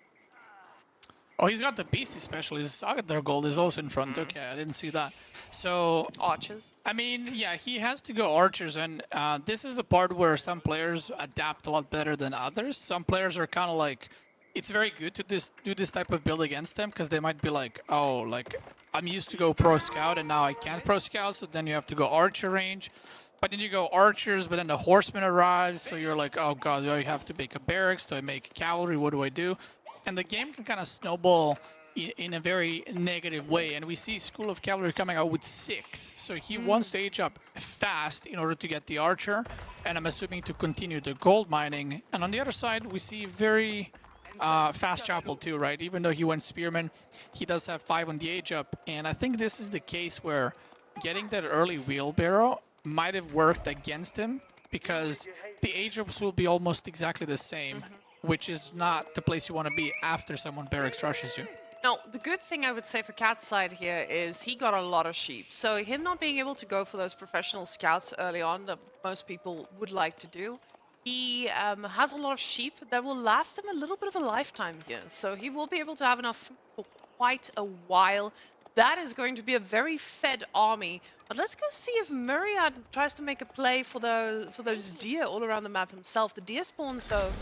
Oh, he's got the beastie specialist. Their gold is also in front. Okay, I didn't see that. So Archers. I mean, yeah, he has to go archers, and this is the part where some players adapt a lot better than others. Some players are kind of like, it's very good to do this type of build against them because they might be like, oh, like I'm used to go pro scout and now I can't pro scout, so then you have to go archer range. But then you go archers, but then the horseman arrives, so you're like, oh god, do I have to make a barracks? Do I make cavalry? What do I do? And the game can kind of snowball in a very negative way. And we see School of Cavalry coming out with 6. So he wants to age up fast in order to get the archer. And I'm assuming to continue the gold mining. And on the other side, we see very fast chapel too, right? Even though he went spearman, he does have 5 on the age up. And I think this is the case where getting that early wheelbarrow might have worked against him because the age ups will be almost exactly the same. Which is not the place you want to be after someone barracks rushes you. Now, the good thing I would say for Cat's side here is he got a lot of sheep. So him not being able to go for those professional scouts early on that most people would like to do, he has a lot of sheep that will last him a little bit of a lifetime here. So he will be able to have enough food for quite a while. That is going to be a very fed army. But let's go see if Myriad tries to make a play for those deer all around the map himself. The deer spawns, though,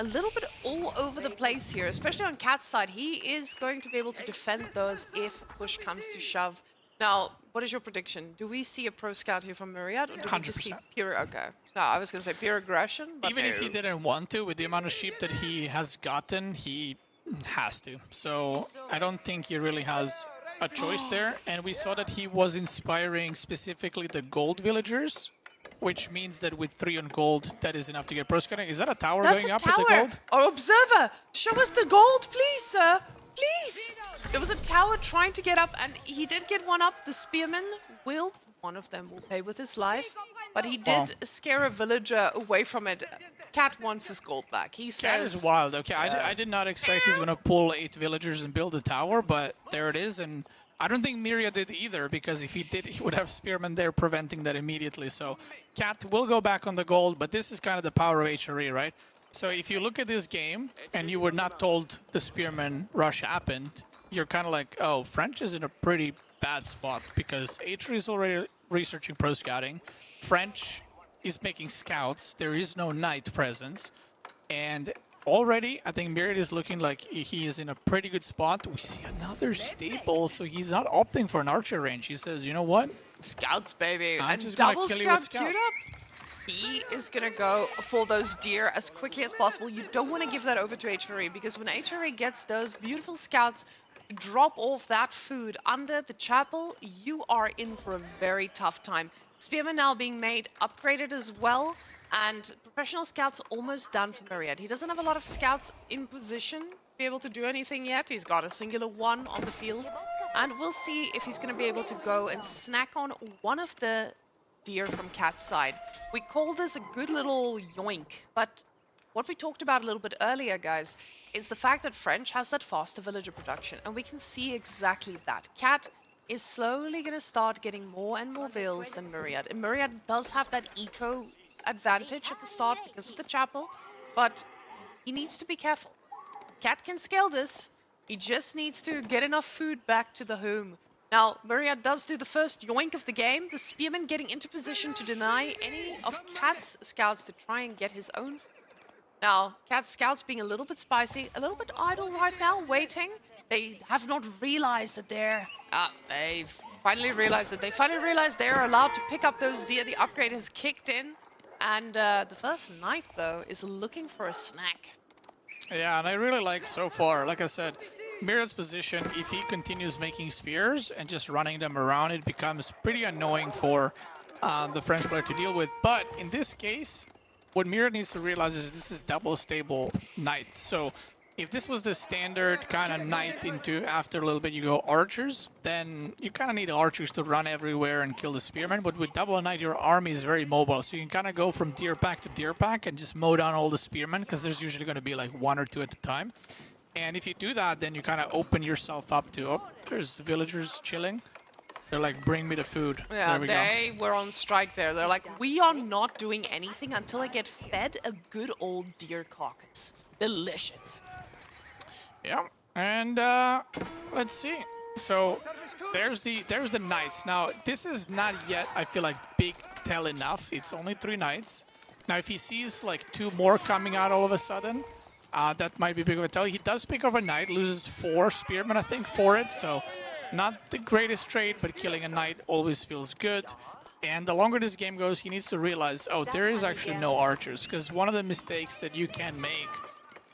a little bit all over the place here, especially on Cat's side. He is going to be able to defend those if push comes to shove. Now, what is your prediction? Do we see a pro scout here from Myriad, or do we just see 100%. pure... Okay. No, I was going to say pure aggression, but Even if no. he didn't want to, with the amount of sheep that he has gotten, he has to. So I don't think he really has a choice there. And we saw that he was inspiring specifically the gold villagers, which means that with 3 on gold, that is enough to get pro scouting. Is that a tower That's going a up tower! with the gold? Oh, observer! Show us the gold, please, sir! Please! There was a tower trying to get up, and he did get one up. The spearman will... One of them will pay with his life, but he did scare a villager away from it. Cat wants his gold back. He says... That is wild. Okay, I did not expect he's going to pull 8 villagers and build a tower, but there it is. And I don't think Myriad did either, because if he did, he would have Spearman there preventing that immediately. So Cat will go back on the gold, but this is kind of the power of HRE, right? So if you look at this game, and you were not told the Spearman rush happened, you're kind of like, oh, French is in a pretty bad spot, because HRE is already researching pro scouting. French is making scouts. There is no knight presence. And already, I think Myriad is looking like he is in a pretty good spot. We see another staple, so he's not opting for an archer range. He says, you know what? Scouts, baby. I'm And just gonna double kill you with scout queued scouts. up. He is going to go for those deer as quickly as possible. You don't want to give that over to HRE, because when HRE gets those beautiful scouts, drop off that food under the chapel, you are in for a very tough time. Spearman now being made upgraded as well, and professional scouts almost done for Myriad. He doesn't have a lot of scouts in position to be able to do anything yet. He's got a singular one on the field, and we'll see if he's going to be able to go and snack on one of the deer from Cat's side. We call this a good little yoink, but what we talked about a little bit earlier, guys, is the fact that French has that faster villager production, and we can see exactly that. Cat is slowly going to start getting more and more vills than Myriad. And Myriad does have that eco advantage at the start because of the chapel, but he needs to be careful. Cat can scale this. He just needs to get enough food back to the home. Now, Myriad does do the first yoink of the game. The Spearman getting into position to deny any of Cat's scouts to try and get his own. Now, Cat's scouts being a little bit spicy, a little bit idle right now, waiting. They have not realized that they've finally realized that they're allowed to pick up those deer. The upgrade has kicked in. And the first knight, though, is looking for a snack. Yeah, and I really like so far, like I said, Myriad's position, if he continues making spears and just running them around, it becomes pretty annoying for the French player to deal with. But in this case, what Myriad needs to realize is this is double stable knight. So if this was the standard kind of knight into after a little bit you go archers, then you kind of need archers to run everywhere and kill the spearmen. But with double knight, your army is very mobile. So you can kind of go from deer pack to deer pack and just mow down all the spearmen because there's usually going to be like one or two at a time. And if you do that, then you kind of open yourself up to, oh, there's the villagers chilling. They're like, bring me the food. Yeah, there we they were on strike there. They're like, we are not doing anything until I get fed a good old deer carcass. Delicious. Yeah, and let's see. So there's the knights. Now, this is not yet, I feel like, big tell enough. It's only 3 knights. Now, if he sees like 2 more coming out all of a sudden, that might be big of a tell. He does pick up a knight, loses 4 spearmen, I think, for it. So not the greatest trade, but killing a knight always feels good. And the longer this game goes, he needs to realize, oh, there is actually no archers. Because one of the mistakes that you can make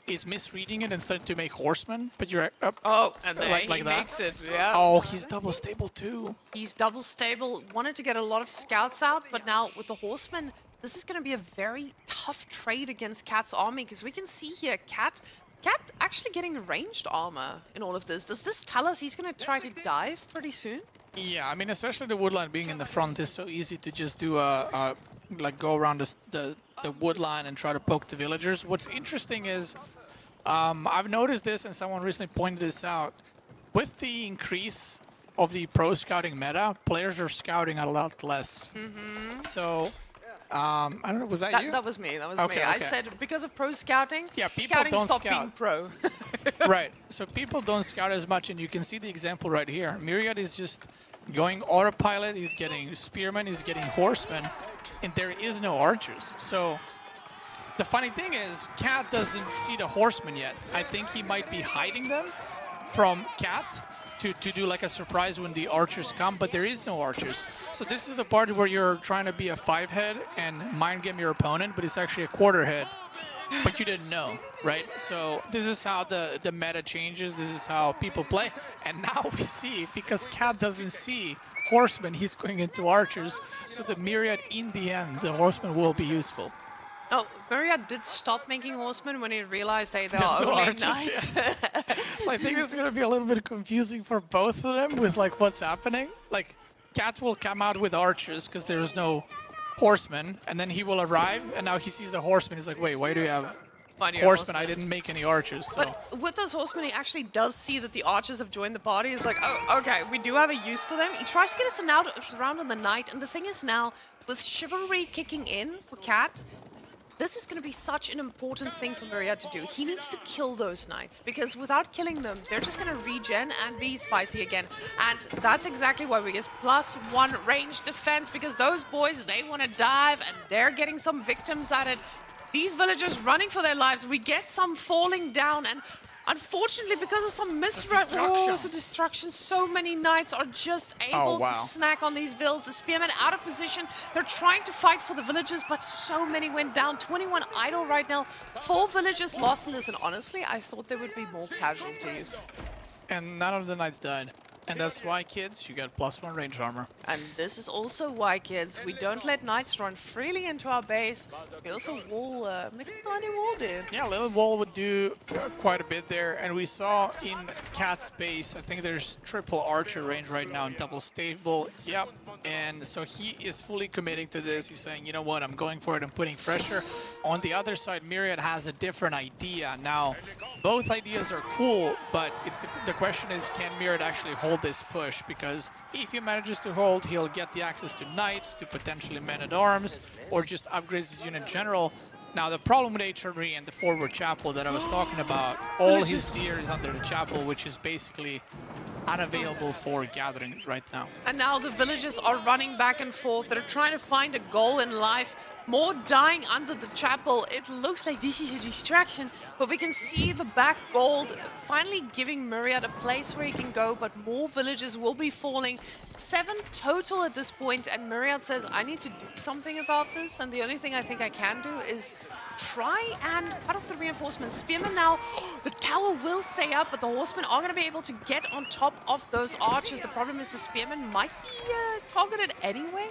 is misreading it instead to make horsemen. But you're up. Oh, and then like he that. makes it, yeah. Oh, he's double stable too. He's double stable, wanted to get a lot of scouts out, but now with the horsemen, this is going to be a very tough trade against Cat's army, because we can see here Cat actually getting ranged armor in all of this. Does this tell us he's going to try to dive pretty soon? Yeah, I mean, especially the woodline being in the front is so easy to just do like go around the woodline and try to poke the villagers. What's interesting is I've noticed this, and someone recently pointed this out. With the increase of the pro scouting meta, players are scouting a lot less. So I don't know, was that you? That was me. That was Okay, me. I okay. said because of pro scouting, Yeah, people scouting don't stopped scout. being pro. Right. So people don't scout as much, and you can see the example right here. Myriad is just going autopilot. He's getting spearmen. He's getting horsemen, and there is no archers. So the funny thing is, Cat doesn't see the horsemen yet. I think he might be hiding them from Cat to do like a surprise when the archers come, but there is no archers. So this is the part where you're trying to be a 5-head and mind game your opponent, but it's actually a quarter-head. But you didn't know, right? So this is how the meta changes. This is how people play. And now we see, because Cat doesn't see horsemen, he's going into archers. So the Myriad, in the end, the horsemen will be useful. Oh, Myriad did stop making horsemen when he realized, hey, there There's are no only archers, knights. So I think this is going to be a little bit confusing for both of them with like what's happening. Like Cat will come out with archers because there's no horsemen, and then he will arrive, and now he sees the horsemen. He's like, wait, why do you have horsemen? I didn't make any archers. So. But with those horsemen, he actually does see that the archers have joined the party. He's like, oh, okay, we do have a use for them. He tries to get us around on the knight, and the thing is now, with chivalry kicking in for Cat, this is going to be such an important thing for Myriad to do. He needs to kill those knights, because without killing them, they're just going to regen and be spicy again. And that's exactly why we get +1 range defense, because those boys, they want to dive, and they're getting some victims at it. These villagers running for their lives. We get some falling down, and unfortunately, because of some destruction, so many knights are just able to snack on these vills. The spearmen out of position. They're trying to fight for the villagers, but so many went down. 21 idle right now. 4 villagers lost in this, and honestly, I thought there would be more casualties. And none of the knights died. And that's why, kids, you get +1 range armor. And this is also why, kids, we don't let knights run freely into our base. We also wall, make a tiny wall there. Yeah, a little wall would do quite a bit there. And we saw in Cat's base, I think there's triple archer range right now and double stable. Yep. And so he is fully committing to this. He's saying, you know what, I'm going for it. I'm putting pressure. On the other side, Myriad has a different idea. Now, both ideas are cool, but it's the question is, can Myriad actually hold this push? Because if he manages to hold, he'll get the access to knights, to potentially men-at-arms, or just upgrades his unit in general. Now, the problem with HRE and the forward chapel that I was talking about, all his gear is under the chapel, which is basically unavailable for gathering right now. And now the villagers are running back and forth. They're trying to find a goal in life. More dying under the chapel. It looks like this is a distraction, but we can see the back gold finally giving Myriad a place where he can go, but more villagers will be falling. 7 total at this point, and Myriad says, I need to do something about this, and the only thing I think I can do is try and cut off the reinforcements. Spearmen now, the tower will stay up, but the horsemen are going to be able to get on top of those archers. The problem is the spearmen might be targeted anyway.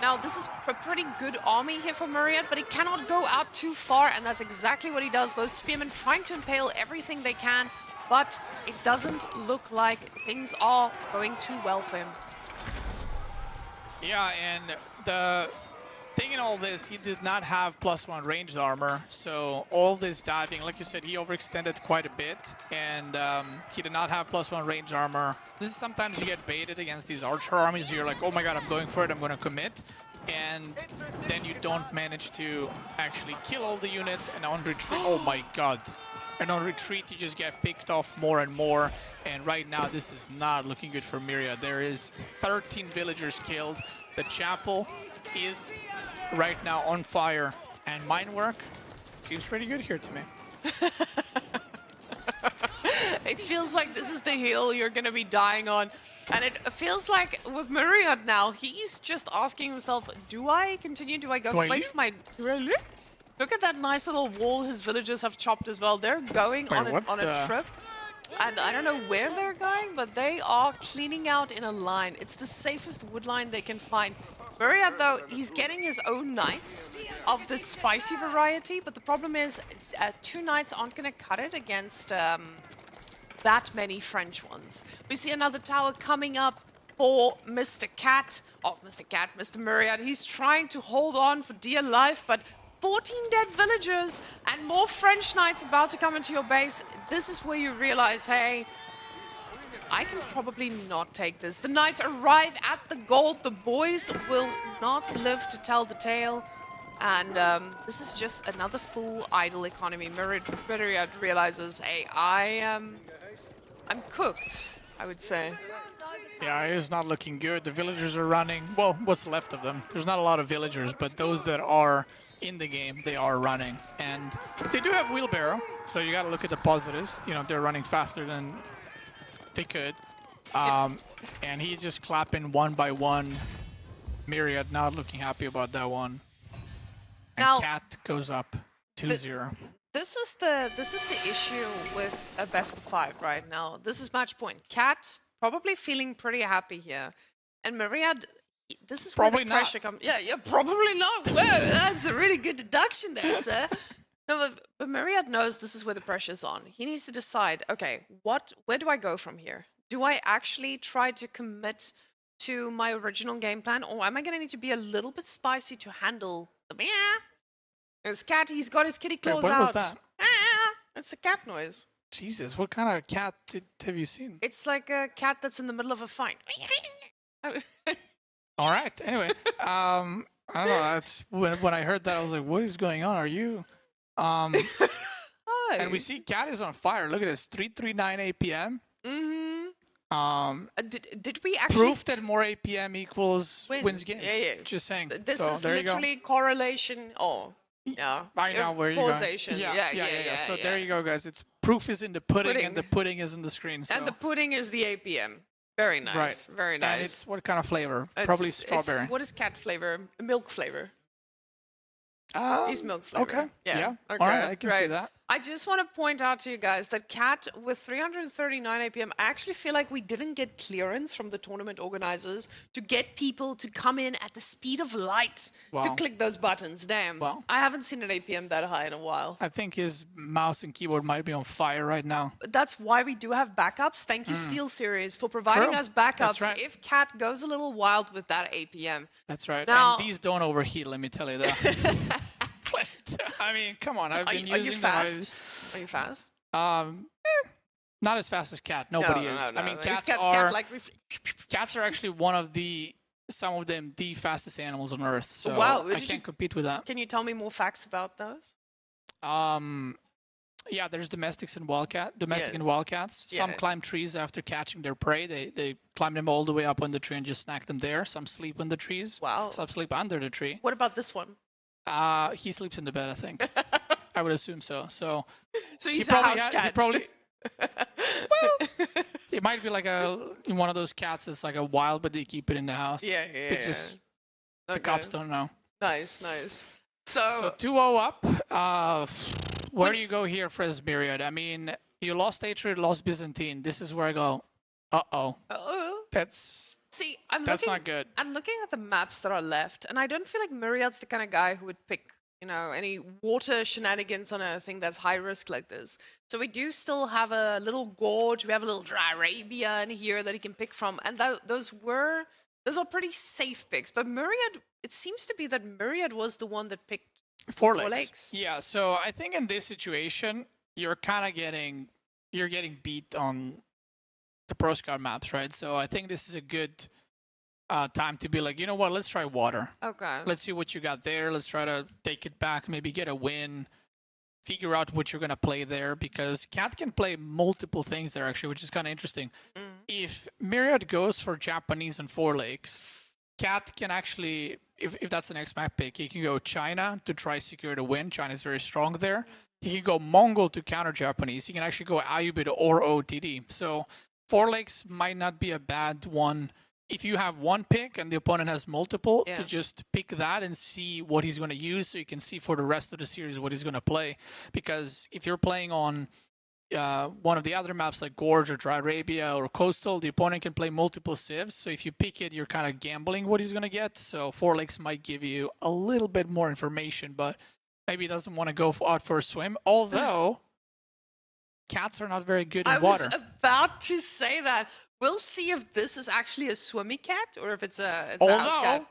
Now, this is a pretty good army here for Myriad, but he cannot go out too far, and that's exactly what he does. Those spearmen trying to impale everything they can, but it doesn't look like things are going too well for him. Yeah, and the thing in all this, he did not have +1 ranged armor, so all this diving, like you said, he overextended quite a bit, and he did not have +1 ranged armor. This is sometimes you get baited against these archer armies, you're like, oh my god, I'm going for it, I'm going to commit, and then you don't manage to actually kill all the units, and on retreat, oh my god. And on retreat, you just get picked off more and more, and right now, this is not looking good for Myriad. There is 13 villagers killed. The chapel is right now on fire, and mine work seems pretty good here to me. It feels like this is the hill you're going to be dying on. And it feels like with Myriad now, he's just asking himself, do I continue? Do I go fight for my... Do I live? Look at that nice little wall his villagers have chopped as well. They're going on a trip. And I don't know where they're going, but they are cleaning out in a line. It's the safest wood line they can find. Myriad, though, he's getting his own knights of the spicy variety, but the problem is 2 knights aren't going to cut it against that many French ones. We see another tower coming up for Mr. Cat. Oh, Mr. Myriad. He's trying to hold on for dear life, but 14 dead villagers and more French knights about to come into your base. This is where you realize, hey, I can probably not take this. The knights arrive at the gold. The boys will not live to tell the tale. And this is just another full idle economy. Myriad realizes, hey, I'm cooked, I would say. Yeah, it is not looking good. The villagers are running. Well, what's left of them? There's not a lot of villagers, but those that are in the game, they are running. And they do have wheelbarrow, so you got to look at the positives. You know, they're running faster than they could. And he's just clapping one by one. Myriad not looking happy about that one. And now, Cat goes up 2-0. This is the issue with a best of 5 right now. This is match point. Cat probably feeling pretty happy here. And Myriad, this is probably where the pressure comes. Yeah, probably not. Well, that's a really good deduction there, sir. No, but Myriad knows this is where the pressure's on. He needs to decide, okay, where do I go from here? Do I actually try to commit to my original game plan, or am I going to need to be a little bit spicy to handle the meow? His cat, he's got his kitty claws what out. was that? It's a cat noise. Jesus, what kind of cat have you seen? It's like a cat that's in the middle of a fight. All right. Anyway, I don't know. That's when I heard that, I was like, "What is going on? Are you?" And we see Cat is on fire. Look at this, 339 APM. Did we actually proof that more APM equals wins games? Yeah. Just saying. This so, is literally correlation. Oh, yeah. I know where you're causation. going. Yeah. So there you go, guys. It's proof is in the pudding. And the pudding is in the screen. So. And the pudding is the APM. Very nice. Right. Very nice. And it's what kind of flavor? Probably strawberry. What is cat flavor? Milk flavor. It's milk flavor. Okay. Yeah. Okay. All right, I can see that. I just want to point out to you guys that Cat with 339 APM, I actually feel like we didn't get clearance from the tournament organizers to get people to come in at the speed of light to Wow. click those buttons. Damn. Wow. I haven't seen an APM that high in a while. I think his mouse and keyboard might be on fire right now. But that's why we do have backups. Thank you, Steel Series, for providing True. us backups That's right. if Cat goes a little wild with that APM. That's right. Now- And these don't overheat, let me tell you that. I mean, come on. I've been Are using you fast? Are you fast? Not as fast as Cat. Nobody is. I mean, Is cats cat are like cats are actually one of some of them the fastest animals on Earth. So Wow, I did you- can't compete with that. Can you tell me more facts about those? Yeah, there's domestic and Yes. wildcats. Some Yeah. climb trees after catching their prey. They climb them all the way up on the tree and just snack them there. Some sleep on the trees. Wow. Some sleep under the tree. What about this one? He sleeps in the bed, I think. I would assume so. So So he he's a probably house had- cat. he probably it might be like one of those cats that's like a wild, but they keep it in the house. yeah. They just the cops don't know. Nice. So 2-0 up. Where do you go here, Frizz Myriad? I mean, you lost Atriid, lost Byzantine. This is where I go. Uh-oh. That's See, I'm not good. I'm looking at the maps that are left, and I don't feel like Myriad's the kind of guy who would pick, any water shenanigans on a thing that's high risk like this. So we do still have a little gorge. We have a little dry Arabia in here that he can pick from, and those are pretty safe picks. But Myriad, it seems to be that Myriad was the one that picked Four Four legs. legs. Yeah, so I think in this situation, you're kind of getting beat on the Pro Scout maps, right? So I think this is a good time to be like, you know what, let's try water. Okay. Let's see what you got there. Let's try to take it back, maybe get a win, figure out what you're going to play there, because Cat can play multiple things there, actually, which is kind of interesting. If Myriad goes for Japanese and Four Lakes, Cat can actually, if that's the next map pick, he can go China to try secure the win. China is very strong there. He can go Mongol to counter Japanese. He can actually go Ayyubid or OTD. So Four Lakes might not be a bad one if you have one pick and the opponent has multiple, to just pick that and see what he's going to use, so you can see for the rest of the series what he's going to play. Because if you're playing on one of the other maps like Gorge or Dry Arabia or Coastal, the opponent can play multiple civs. So if you pick it, you're kind of gambling what he's going to get. So Four Lakes might give you a little bit more information, but maybe he doesn't want to go out for a swim. Although cats are not very good in water. I was about to say that. We'll see if this is actually a swimmy cat or if it's a house cat. Although,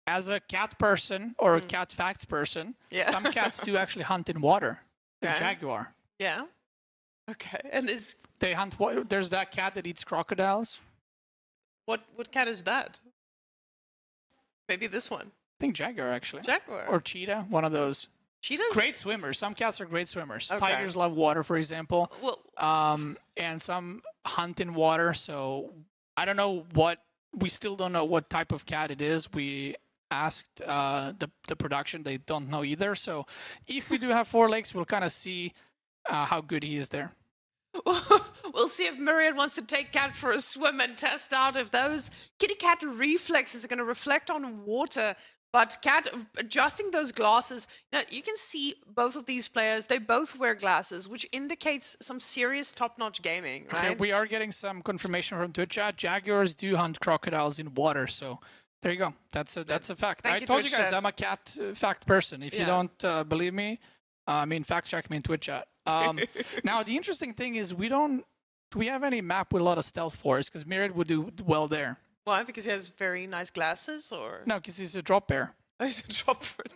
as a cat person or a cat facts person, some cats do actually hunt in water. The jaguar. Yeah. Okay. And they hunt. There's that cat that eats crocodiles. What cat is that? Maybe this one. I think jaguar, actually. Jaguar. Or cheetah, one of those. Cheetahs? Great swimmers. Some cats are great swimmers. Okay. Tigers love water, for example. Well, and some hunt in water. So I don't know we still don't know what type of cat it is. We asked the production. They don't know either. So if we do have Four Lakes, we'll kind of see how good he is there. We'll see if Myriad wants to take Cat for a swim and test out if those kitty cat reflexes are going to reflect on water. But Cat, adjusting those glasses, you can see both of these players, they both wear glasses, which indicates some serious top-notch gaming, right? Okay, we are getting some confirmation from Twitch chat. Jaguars do hunt crocodiles in water, so there you go. That's a fact. I told you guys I'm a cat fact person. If you don't believe me, fact check me in Twitch chat. Now, the interesting thing is do we have any map with a lot of stealth force? Because Myriad would do well there. Why? Because he has very nice glasses, or no? Because he's a drop bear. Oh, he's a drop bear.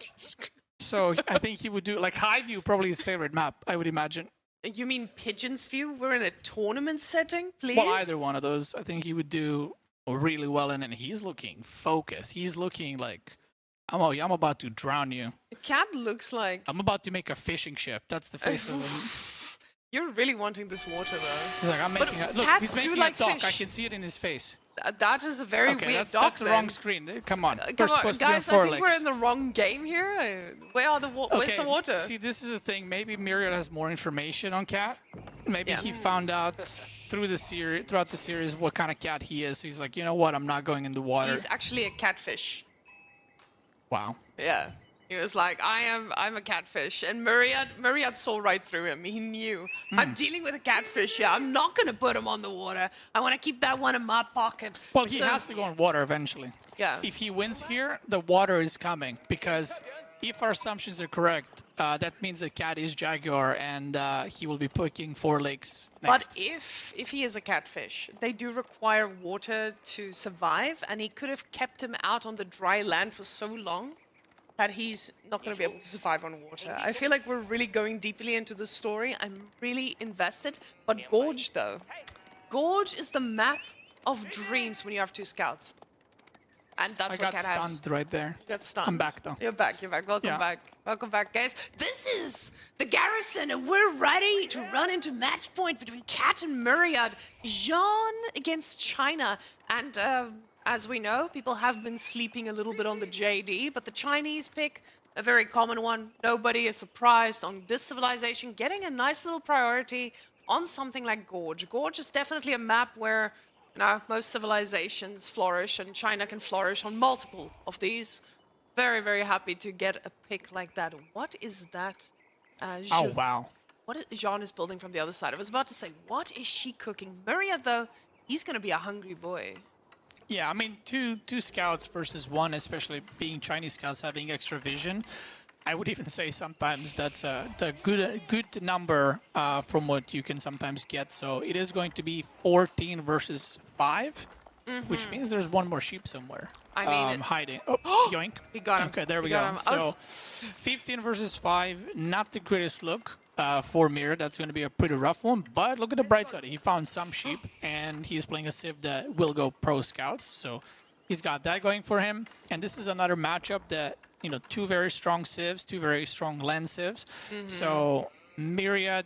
So I think he would do like High View, probably his favorite map. I would imagine. You mean Pigeon's View? We're in a tournament setting, please. Well, either one of those. I think he would do really well in, and he's looking focused. He's looking like I'm about to drown you. The cat looks like I'm about to make a fishing ship. That's the face of him. You're really wanting this water, though. He's like, I'm making a look. He's making a dock. I can see it in his face. That is a very weird dock. That's the wrong screen. Come on. Come on, guys. I think we're in the wrong game here. Where's the water? See, this is the thing. Maybe Myriad has more information on Cat. Maybe he found out throughout the series what kind of cat he is. So he's like, you know what? I'm not going in the water. He's actually a catfish. Wow. Yeah. He was like, I'm a catfish. And Myriad saw right through him. He knew, I'm dealing with a catfish here. I'm not going to put him on the water. I want to keep that one in my pocket. Well, he has to go on water eventually. Yeah. If he wins here, the water is coming because if our assumptions are correct, that means that cat is jaguar and he will be picking 4 lakes next. But if he is a catfish, they do require water to survive, and he could have kept him out on the dry land for so long that he's not going to be able to survive on water. I feel like we're really going deeply into the story. I'm really invested. But Gorge, though. Gorge is the map of dreams when you have 2 scouts. And that's I what got Cat has. stunned right there. You got stunned. I'm back, though. You're back. Welcome Yeah. back. Welcome back, guys. This is the Garrison, and we're ready to run into match point between Cat and Myriad. Jeanne against China. And as we know, people have been sleeping a little bit on the JD, but the Chinese pick, a very common one. Nobody is surprised on this civilization getting a nice little priority on something like Gorge. Gorge is definitely a map where most civilizations flourish, and China can flourish on multiple of these. Very, very happy to get a pick like that. What is that? Oh, wow. What is Jeanne is building from the other side? I was about to say, what is she cooking? Myriad, though, he's going to be a hungry boy. Yeah, I mean, two scouts versus 1, especially being Chinese scouts having extra vision. I would even say sometimes that's the good number from what you can sometimes get. So it is going to be 14 versus 5, which means there's 1 more sheep somewhere. I mean, hiding. Oh, yoink. He got him. Okay, there we He go. got him. So 15 versus 5, not the greatest look for Myriad. That's going to be a pretty rough one. But look at the bright side. He found some sheep, and he's playing a civ that will go pro scouts. So he's got that going for him. And this is another matchup that, 2 very strong civs, 2 very strong land civs. So Myriad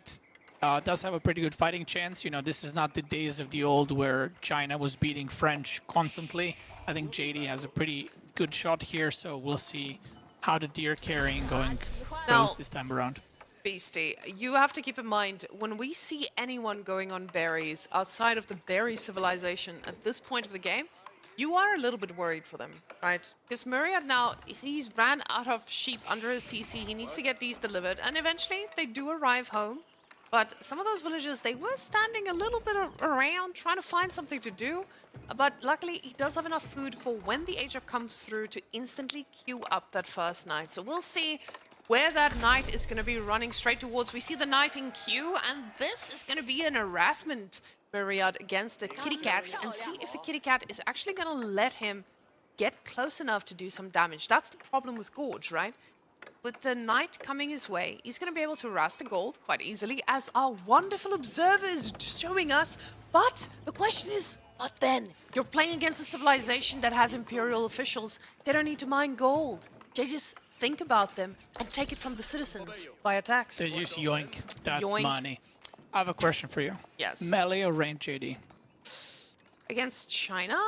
does have a pretty good fighting chance. This is not the days of the old where China was beating French constantly. I think JD has a pretty good shot here, so we'll see how the deer carrying goes this time around. Beastie, you have to keep in mind, when we see anyone going on berries outside of the berry civilization at this point of the game, you are a little bit worried for them, right? Because Myriad now, he's ran out of sheep under his TC. He needs to get these delivered, and eventually they do arrive home. But some of those villagers, they were standing a little bit around trying to find something to do. But luckily, he does have enough food for when the Age-Up comes through to instantly queue up that first knight. So we'll see where that knight is going to be running straight towards. We see the knight in queue, and this is going to be an harassment Myriad against the kitty cat, and see if the kitty cat is actually going to let him get close enough to do some damage. That's the problem with Gorge, right? With the knight coming his way, he's going to be able to harass the gold quite easily, as our wonderful observer is showing us. But the question is, what then? You're playing against a civilization that has imperial officials. They don't need to mine gold. They just think about them and take it from the citizens by attacks. They just yoink that Yoink. money. I have a question for you. Yes. Melee or range JD? Against China,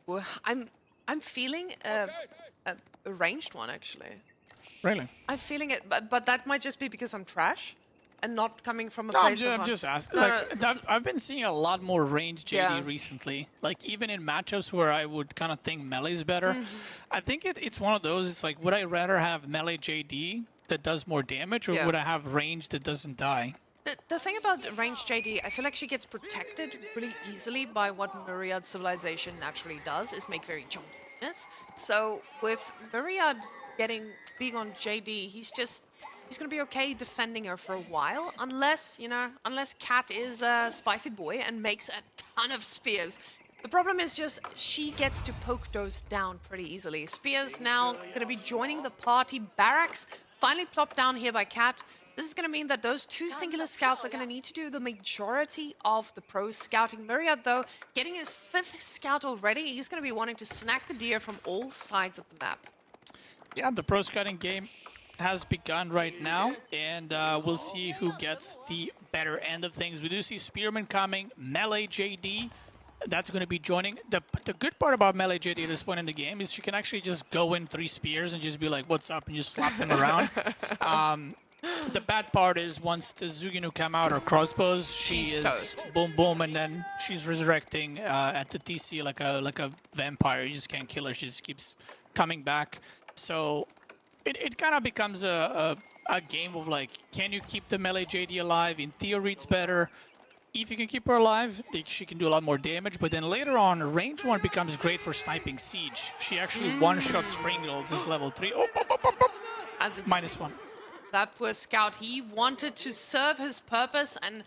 well, I'm feeling a ranged one, actually. Really? I'm feeling it, but that might just be because I'm trash and not coming from a No, place I'm of... just asking. No, Like, no, I've been seeing a lot more range JD Yeah. recently. Like, even in matchups where I would kind of think melee is better. I think it's one of those. It's like, would I rather have melee JD that does more damage, or Yeah. would I have range that doesn't die? The thing about range JD, I feel like she gets protected really easily by what Myriad civilization naturally does, is make very chunky units. So with Myriad being on JD, he's gonna be okay defending her for a while, unless Cat is a spicy boy and makes a ton of spears. The problem is just she gets to poke those down pretty easily. Spears now gonna be joining the party. Barracks finally plopped down here by Cat. This is going to mean that those 2 singular scouts are going to need to do the majority of the pro scouting. Myriad, though, getting his 5th scout already, he's going to be wanting to snack the deer from all sides of the map. Yeah, the pro scouting game has begun right now, and we'll see who gets the better end of things. We do see Spearman coming, melee JD. That's going to be joining. The good part about melee JD at this point in the game is you can actually just go in 3 spears and just be like, what's up, and just slap them around. The bad part is once the Zuginu come out, or crossbows, She's is toast. boom boom, and then she's resurrecting at the TC like a vampire. You just can't kill her. She just keeps coming back. So it kind of becomes a game of like, can you keep the melee JD alive? In theory, it's better. If you can keep her alive, she can do a lot more damage. But then later on, range 1 becomes great for sniping Siege. She actually one-shots Springles as level 3. Oh, And it's- -1. That poor scout, he wanted to serve his purpose, and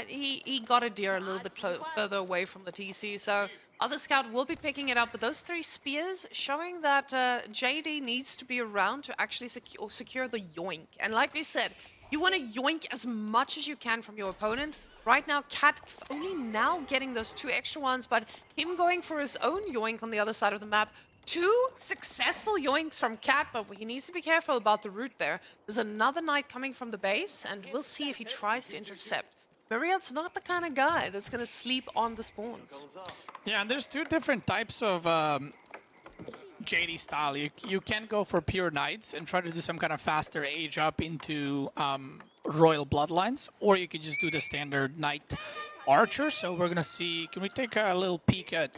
he got a deer a little bit further away from the TC. So other scout will be picking it up, but those 3 spears showing that JD needs to be around to actually secure the yoink. And like we said, you want to yoink as much as you can from your opponent. Right now, Cat only now getting those 2 extra ones, but him going for his own yoink on the other side of the map. 2 successful yoinks from Cat, but he needs to be careful about the route there. There's another knight coming from the base, and we'll see if he tries to intercept. Myriad's not the kind of guy that's going to sleep on the spawns. Yeah, and there's 2 different types of JD style. You can go for pure knights and try to do some kind of faster age up into royal bloodlines, or you can just do the standard knight archer. So we're gonna see, can we take a little peek at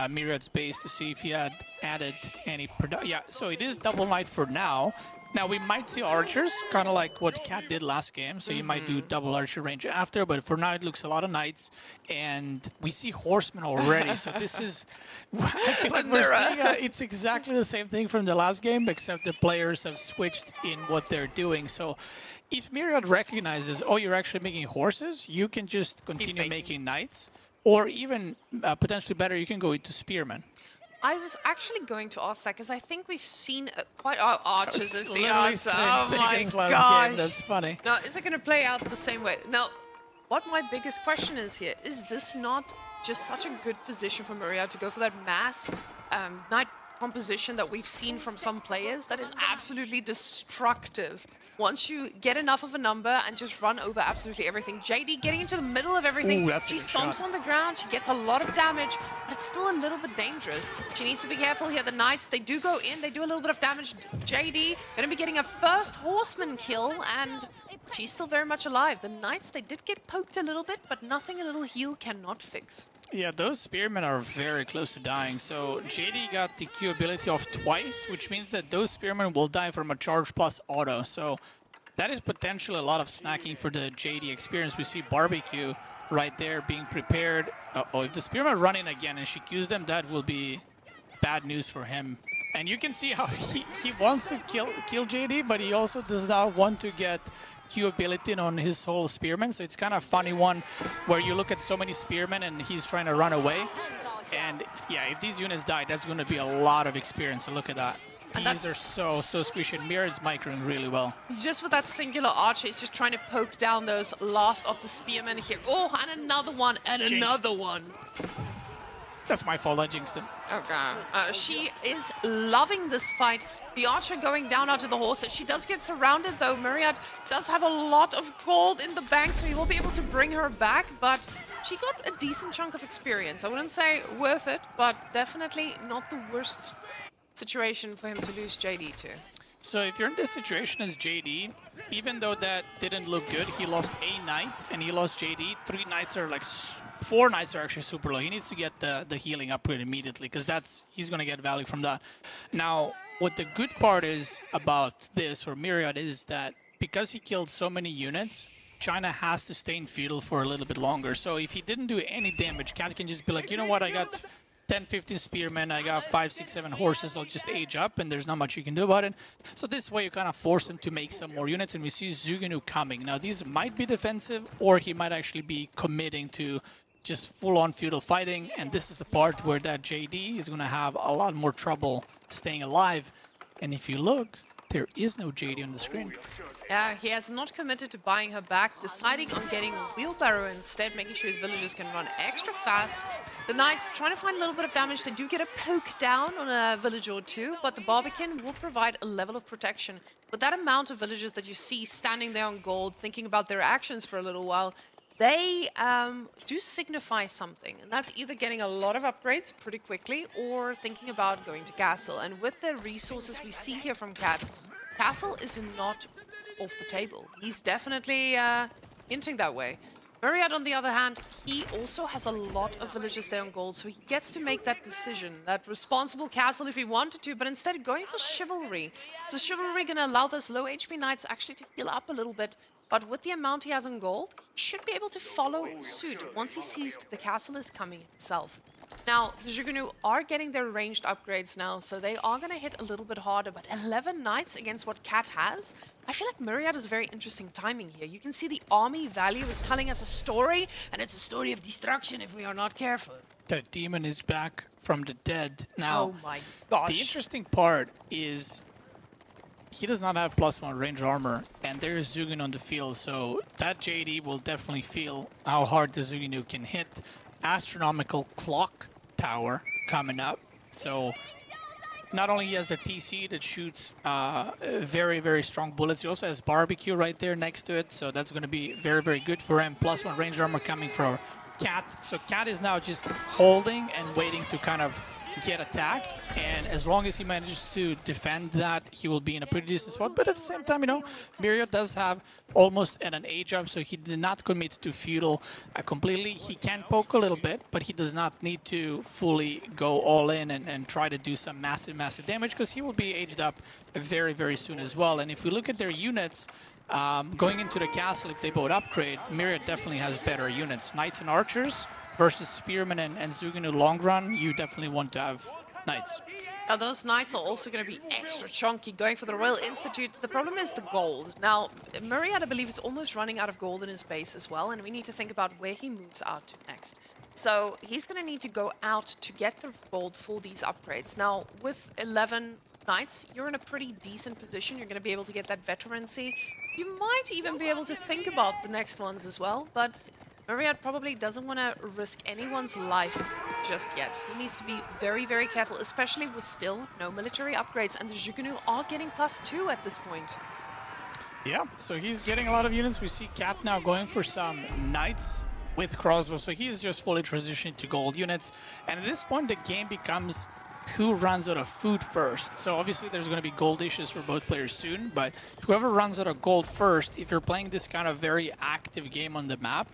Myriad's base to see if he had added any yeah, so it is double knight for now. Now we might see archers, kind of like what Cat did last game, so you might do double archer range after, but for now it looks a lot of knights, and we see horsemen already, so this is, I feel like we're seeing, it's exactly the same thing from the last game, except the players have switched in what they're doing. So if Myriad recognizes, oh, you're actually making horses, you can just continue making knights, or even potentially better, you can go into spearmen. I was actually going to ask that because I think we've seen quite archers as the answer. Oh my gosh. That's funny. Now, is it going to play out the same way? Now, what my biggest question is here, is this not just such a good position for Myriad to go for that mass knight composition that we've seen from some players that is absolutely destructive? Once you get enough of a number and just run over absolutely everything. JD getting into the middle of everything. Ooh, she stomps on the ground. She gets a lot of damage, but it's still a little bit dangerous. She needs to be careful here. The knights, they do go in. They do a little bit of damage. JD going to be getting a first horseman kill, and she's still very much alive. The knights, they did get poked a little bit, but nothing a little heal cannot fix. Yeah, those spearmen are very close to dying. So JD got the Q ability off twice, which means that those spearmen will die from a charge plus auto. So that is potentially a lot of snacking for the JD experience. We see barbecue right there being prepared. Uh-oh, if the spearmen run in again and she Qs them, that will be bad news for him. And you can see how he wants to kill JD, but he also does not want to get Q ability on his whole spearman. So it's kind of a funny one where you look at so many spearmen and he's trying to run away. And yeah, if these units die, that's going to be a lot of experience. So look at that. These are so squishy. Myriad's microing really well. Just with that singular archer, he's just trying to poke down those last of the spearmen here. Oh, and another one, and another one. That's my fault, I jinxed him. Okay. She is loving this fight. The archer going down onto the horses. She does get surrounded, though. Myriad does have a lot of gold in the bank, so he will be able to bring her back, but she got a decent chunk of experience. I wouldn't say worth it, but definitely not the worst situation for him to lose JD to. So if you're in this situation as JD, even though that didn't look good, he lost a knight and he lost JD. 3 knights are like, 4 knights are actually super low. He needs to get the healing upgrade immediately because he's going to get value from that. Now, what the good part is about this for Myriad is that because he killed so many units, China has to stay in feudal for a little bit longer. So if he didn't do any damage, Cat can just be like, you know what, I got 10, 15 spearmen, I got 5, 6, 7 horses, I'll just age up, and there's not much you can do about it. So this way you kind of force him to make some more units, and we see Zuganu coming. Now these might be defensive, or he might actually be committing to just full-on feudal fighting, and this is the part where that JD is going to have a lot more trouble staying alive. And if you look, there is no JD on the screen. Yeah, he has not committed to buying her back, deciding on getting a wheelbarrow instead, making sure his villagers can run extra fast. The knights trying to find a little bit of damage. They do get a poke down on a village or two, but the Barbican will provide a level of protection. With that amount of villagers that you see standing there on gold, thinking about their actions for a little while, they do signify something. And that's either getting a lot of upgrades pretty quickly or thinking about going to castle. And with the resources we see here from Cat, castle is not off the table. He's definitely hinting that way. Myriad, on the other hand, he also has a lot of villagers there on gold, so he gets to make that decision, that responsible castle if he wanted to, but instead going for chivalry. So chivalry going to allow those low HP knights actually to heal up a little bit, but with the amount he has on gold, he should be able to follow suit once he sees that the castle is coming himself. Now, the Jugunu are getting their ranged upgrades now, so they are going to hit a little bit harder, but 11 knights against what Cat has? I feel like Myriad is very interesting timing here. You can see the army value is telling us a story, and it's a story of destruction if we are not careful. The demon is back from the dead. Now, Oh my gosh. the interesting part is he does not have +1 range armor, and there is Zugin on the field, so that JD will definitely feel how hard the Zuginu can hit. Astronomical clock tower coming up, so not only he has the TC that shoots very, very strong bullets, he also has barbecue right there next to it, so that's going to be very, very good for him. +1 range armor coming for Cat, so Cat is now just holding and waiting to kind of get attacked, and as long as he manages to defend that, he will be in a pretty decent spot. But at the same time, you know, Myriad does have almost an age up, so he did not commit to feudal completely. He can poke a little bit, but he does not need to fully go all in and try to do some massive, massive damage, because he will be aged up very, very soon as well. And if we look at their units, going into the castle, if they both upgrade, Myriad definitely has better units. Knights and archers versus spearmen and Zuginu long run, you definitely want to have knights. Now, those knights are also going to be extra chunky, going for the Royal Institute. The problem is the gold. Now, Myriad, I believe, is almost running out of gold in his base as well, and we need to think about where he moves out to next. So he's going to need to go out to get the gold for these upgrades. Now, with 11 knights, you're in a pretty decent position. You're going to be able to get that veterancy. You might even be able to think about the next ones as well, but Myriad probably doesn't want to risk anyone's life just yet. He needs to be very, very careful, especially with still no military upgrades, and the Jugunu are getting +2 at this point. Yeah, so he's getting a lot of units. We see Cat now going for some knights with crossbows, so he's just fully transitioning to gold units. And at this point, the game becomes who runs out of food first. So obviously there's going to be gold issues for both players soon, but whoever runs out of gold first, if you're playing this kind of very active game on the map,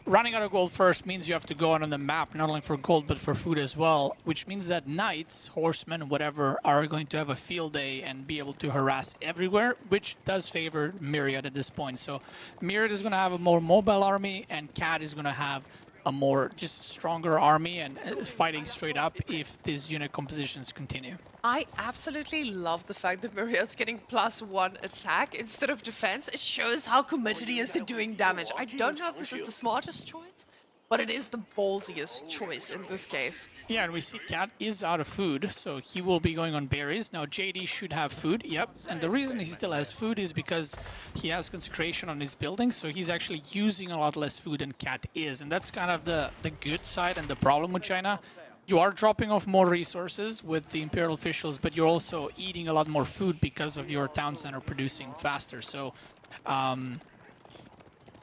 running out of gold first means you have to go out on the map, not only for gold, but for food as well, which means that knights, horsemen, whatever, are going to have a field day and be able to harass everywhere, which does favor Myriad at this point. So Myriad is going to have a more mobile army, and Cat is going to have a more just stronger army and fighting straight up if these unit compositions continue. I absolutely love the fact that Myriad's getting +1 attack instead of defense. It shows how committed he is to doing damage. I don't know if this is the smartest choice, but it is the ballsiest choice in this case. Yeah, and we see Cat is out of food, so he will be going on berries. Now JD should have food, yep. And the reason he still has food is because he has consecration on his building, so he's actually using a lot less food than Cat is. And that's kind of the good side and the problem with China. You are dropping off more resources with the Imperial officials, but you're also eating a lot more food because of your town center producing faster. So,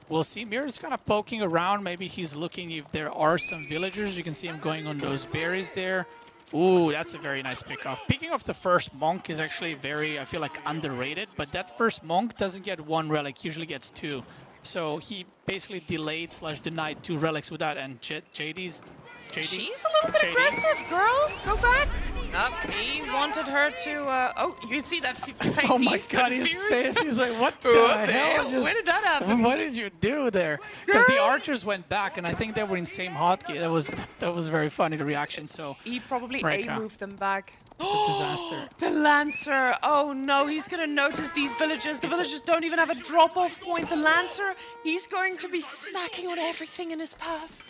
we'll see. Mir's kind of poking around. Maybe he's looking if there are some villagers. You can see him going on those berries there. Ooh, that's a very nice pickoff. Picking off the first monk is actually very, I feel like, underrated. But that first monk doesn't get 1 relic, usually gets 2. So he basically delayed / denied 2 relics with that. And JD? She's a little bit aggressive, girl. Go back. Nope, he wanted her to, oh, you can see that face. Oh my He's god, his confused. face. He's like, what the What the hell? hell? Where did that happen? What did you do there? Because the Girl. archers went back, and I think they were in same hotkey. That was very funny, the reaction. So He probably Reka. A-moved them back. It's a disaster. The Lancer. Oh no, he's going to notice these villagers. The villagers don't even have a drop-off point. The Lancer, he's going to be snacking on everything in his path.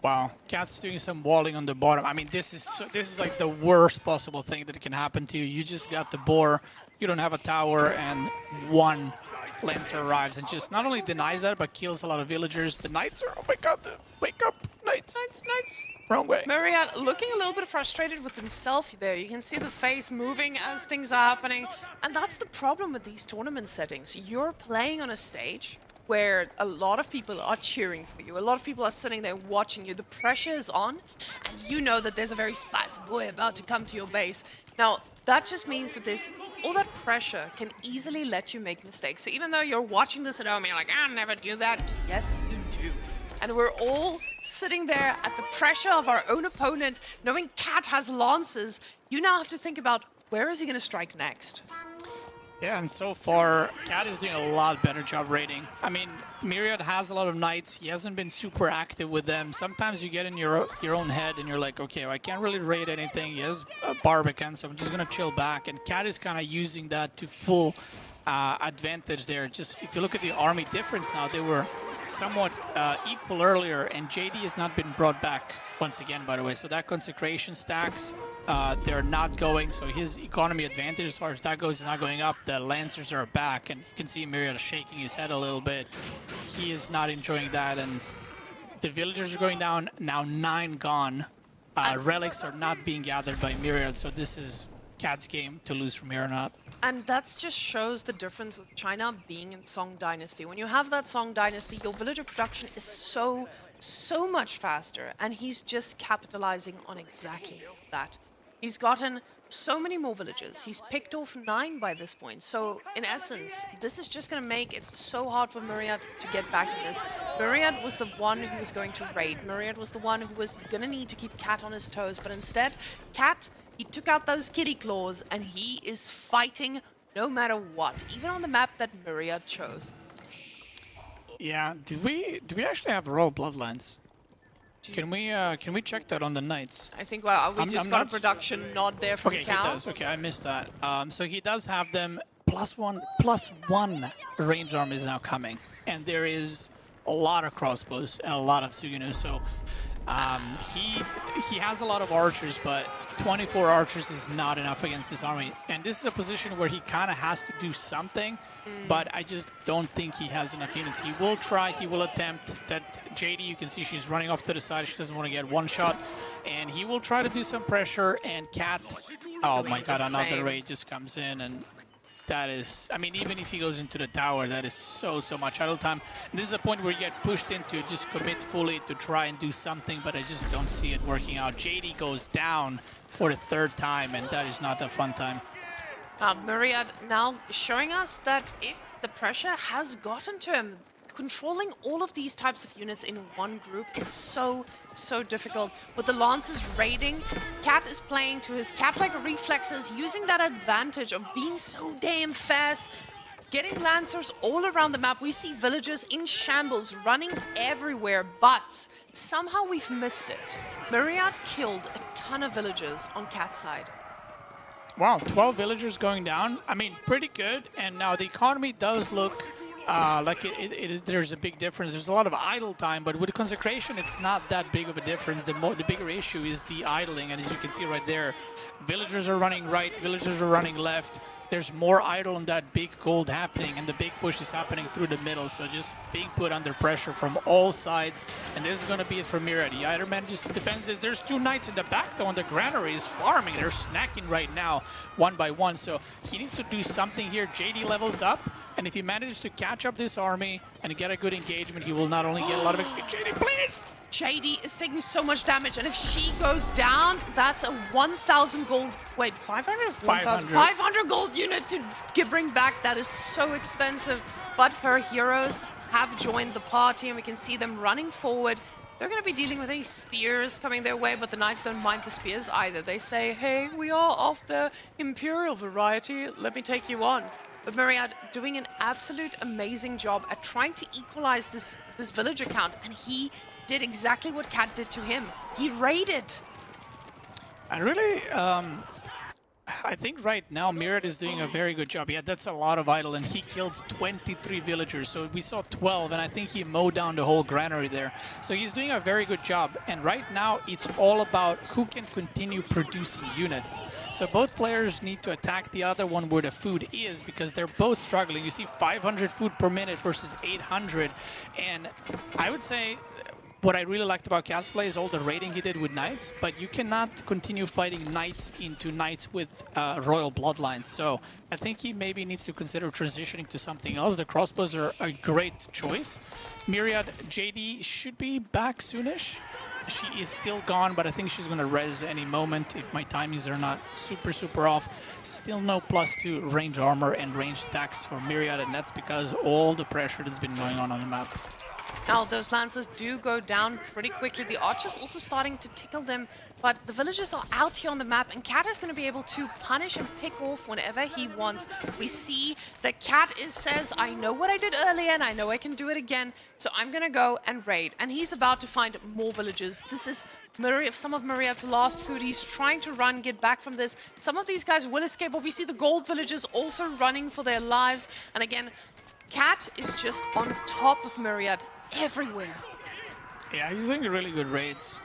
Wow, Cat's doing some walling on the bottom. I mean, this is like the worst possible thing that can happen to you. You just got the boar, you don't have a tower, and 1 Lancer arrives and just not only denies that, but kills a lot of villagers. The knights are, oh my god, wake up, knights. Nice. Wrong way. Myriad looking a little bit frustrated with himself there. You can see the face moving as things are happening. And that's the problem with these tournament settings. You're playing on a stage where a lot of people are cheering for you. A lot of people are sitting there watching you. The pressure is on, and you know that there's a very spicy boy about to come to your base. Now, that just means that there's all that pressure can easily let you make mistakes. So even though you're watching this at home and you're like, I'll never do that. Yes, you do. And we're all sitting there at the pressure of our own opponent, knowing Cat has lances. You now have to think about, where is he going to strike next? Yeah, and so far, Cat is doing a lot better job raiding. I mean, Myriad has a lot of knights. He hasn't been super active with them. Sometimes you get in your own head and you're like, okay, well, I can't really raid anything. He has a Barbican, so I'm just going to chill back. And Cat is kind of using that to full advantage there. Just if you look at the army difference now, they were somewhat equal earlier, and JD has not been brought back once again, by the way. So that consecration stacks, they're not going, so his economy advantage as far as that goes is not going up. The Lancers are back, and you can see Myriad shaking his head a little bit. He is not enjoying that, and the villagers are going down, now 9 gone. Relics are not being gathered by Myriad, so this is Cat's game to lose from here on out. And that just shows the difference with China being in Song Dynasty. When you have that Song Dynasty, your villager production is so much faster, and he's just capitalizing on exactly that. He's gotten so many more villages. He's picked off 9 by this point. So in essence, this is just going to make it so hard for Myriad to get back in this. Myriad was the one who was going to raid. Myriad was the one who was going to need to keep Cat on his toes. But instead, Cat, he took out those kitty claws, and he is fighting no matter what, even on the map that Myriad chose. Yeah, do we actually have royal bloodlines? Can we check that on the knights? I think we just got a production nod there from Okay, Cal. he does. Okay, I missed that. So he does have them +1 range arm is now coming, and there is a lot of crossbows and a lot of Suginu. So he has a lot of archers, but 24 archers is not enough against this army. And this is a position where he kind of has to do something, but I just don't think he has enough units. He will try, he will attempt. That JD, you can see she's running off to the side. She doesn't want to get one shot. And he will try to do some pressure, and Cat, oh my god, another raid just comes in, and that is, I mean, even if he goes into the tower, that is so much idle time. And this is a point where you get pushed into just commit fully to try and do something, but I just don't see it working out. JD goes down for the 3rd time, and that is not a fun time. Myriad now showing us that the pressure has gotten to him. Controlling all of these types of units in one group is so difficult. With the Lancers raiding, Cat is playing to his cat-like reflexes, using that advantage of being so damn fast, getting Lancers all around the map. We see villagers in shambles running everywhere, but somehow we've missed it. Myriad killed a ton of villagers on Cat's side. Wow, 12 villagers going down. I mean, pretty good. And now the economy does look like there's a big difference. There's a lot of idle time, but with the consecration, it's not that big of a difference. The bigger issue is the idling, and as you can see right there, villagers are running right, villagers are running left. There's more idle on that big gold happening, and the big push is happening through the middle, so just being put under pressure from all sides, and this is going to be it for Myriad. He either manages to defend this. There's 2 knights in the back, though, and the granary is farming. They're snacking right now, 1 by 1, so he needs to do something here. JD levels up, and if he manages to catch up this army and get a good engagement, he will not only get a lot of XP. JD, please! JD is taking so much damage, and if she goes down, that's a 1,000 gold. Wait, 500? 500 gold unit to bring back. That is so expensive. But her heroes have joined the party, and we can see them running forward. They're going to be dealing with any spears coming their way, but the knights don't mind the spears either. They say, hey, we are of the Imperial variety. Let me take you on. But Myriad doing an absolute amazing job at trying to equalize this villager count, and he did exactly what Cat did to him. He raided. And really, I think right now Myriad is doing a very good job. Yeah, that's a lot of idle, and he killed 23 villagers. So we saw 12, and I think he mowed down the whole granary there. So he's doing a very good job. And right now, it's all about who can continue producing units. So both players need to attack the other one where the food is, because they're both struggling. You see 500 food per minute versus 800. And I would say what I really liked about Cat's play is all the raiding he did with knights, but you cannot continue fighting knights into knights with royal bloodlines. So I think he maybe needs to consider transitioning to something else. The crossbows are a great choice. Myriad, JD should be back soonish. She is still gone, but I think she's going to res any moment if my timings are not super off. Still no +2 range armor and range attacks for Myriad, and that's because all the pressure that's been going on the map. Now, those lancers do go down pretty quickly. The archer's also starting to tickle them, but the villagers are out here on the map, and Cat is going to be able to punish and pick off whenever he wants. We see that Cat says, I know what I did earlier, and I know I can do it again, so I'm going to go and raid. And he's about to find more villagers. This is some of Myriad's last food. He's trying to run, get back from this. Some of these guys will escape, but we see the gold villagers also running for their lives. And again, Cat is just on top of Myriad everywhere. Yeah, he's doing really good raids.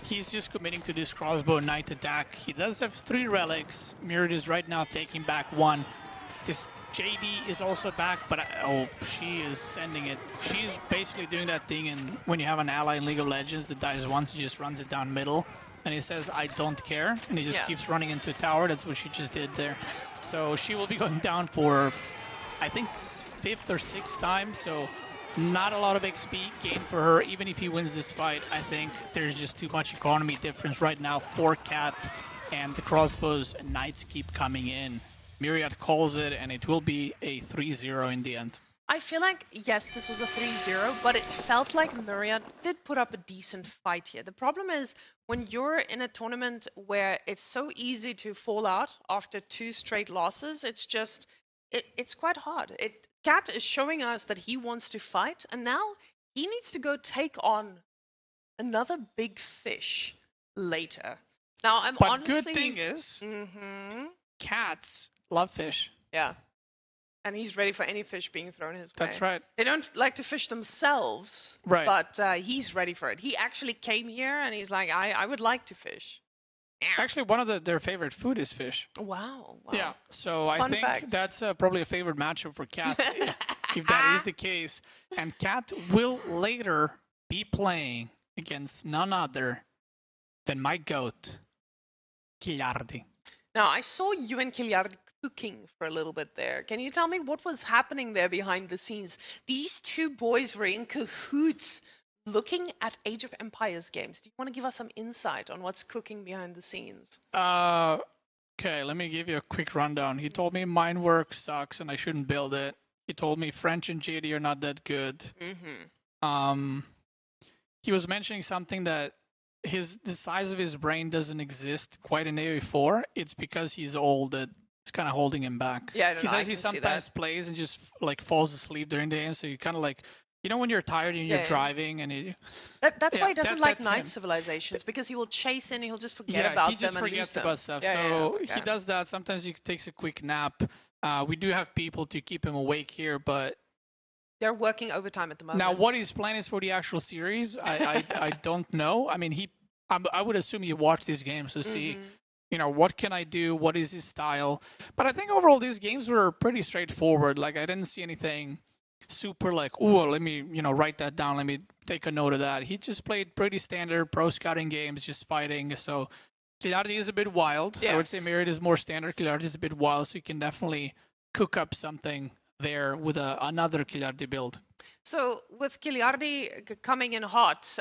He's just committing to this crossbow knight attack. He does have 3 relics. Myriad is right now taking back 1. This JD is also back, but oh, she is sending it. She's basically doing that thing when you have an ally in League of Legends that dies once, he just runs it down middle. And he says, I don't care. And he just keeps running into a tower. That's what she just did there. So she will be going down for, I think, 5th or 6th time. So not a lot of XP gain for her. Even if he wins this fight, I think there's just too much economy difference right now for Cat. And the crossbows and knights keep coming in. Myriad calls it, and it will be a 3-0 in the end. I feel like, yes, this was a 3-0, but it felt like Myriad did put up a decent fight here. The problem is, when you're in a tournament where it's so easy to fall out after 2 straight losses, it's just, it's quite hard. Cat is showing us that he wants to fight, and now he needs to go take on another big fish later. Now, I'm but honestly... good thing is, cats love fish. Yeah. And he's ready for any fish being thrown his way. That's right. They don't like to fish themselves, right? But he's ready for it. He actually came here and he's like, I would like to fish. Actually, one of their favorite food is fish. Wow. Yeah, so Fun I think fact. that's probably a favorite matchup for Cat, if that is the case. And Cat will later be playing against none other than my goat, Chiardi. Now, I saw you and Kiliard cooking for a little bit there. Can you tell me what was happening there behind the scenes? These 2 boys were in cahoots looking at Age of Empires games. Do you want to give us some insight on what's cooking behind the scenes? Okay, let me give you a quick rundown. He told me mine work sucks and I shouldn't build it. He told me French and JD are not that good. He was mentioning something that the size of his brain doesn't exist quite in AoE4. It's because he's old that it's kind of holding him back. Yeah, he says he sometimes plays and just like falls asleep during the game, so you kind of like, you know, when you're tired and you're driving and that's why he doesn't like night civilizations, because he will chase in and he'll just forget about them. He just forgets about stuff. So he does that. Sometimes he takes a quick nap. We do have people to keep him awake here, but they're working overtime at the moment. Now, what his plan is for the actual series, I don't know. I mean, I would assume he watched these games to see, you know, what can I do? What is his style? But I think overall these games were pretty straightforward. Like, I didn't see anything super like, oh, let me, you know, write that down. Let me take a note of that. He just played pretty standard pro scouting games, just fighting. So Chiardi is a bit wild. Yes. I would say Myriad is more standard. Chiardi is a bit wild, so you can definitely cook up something there with another Chiardi build. So with Chiardi coming in hot,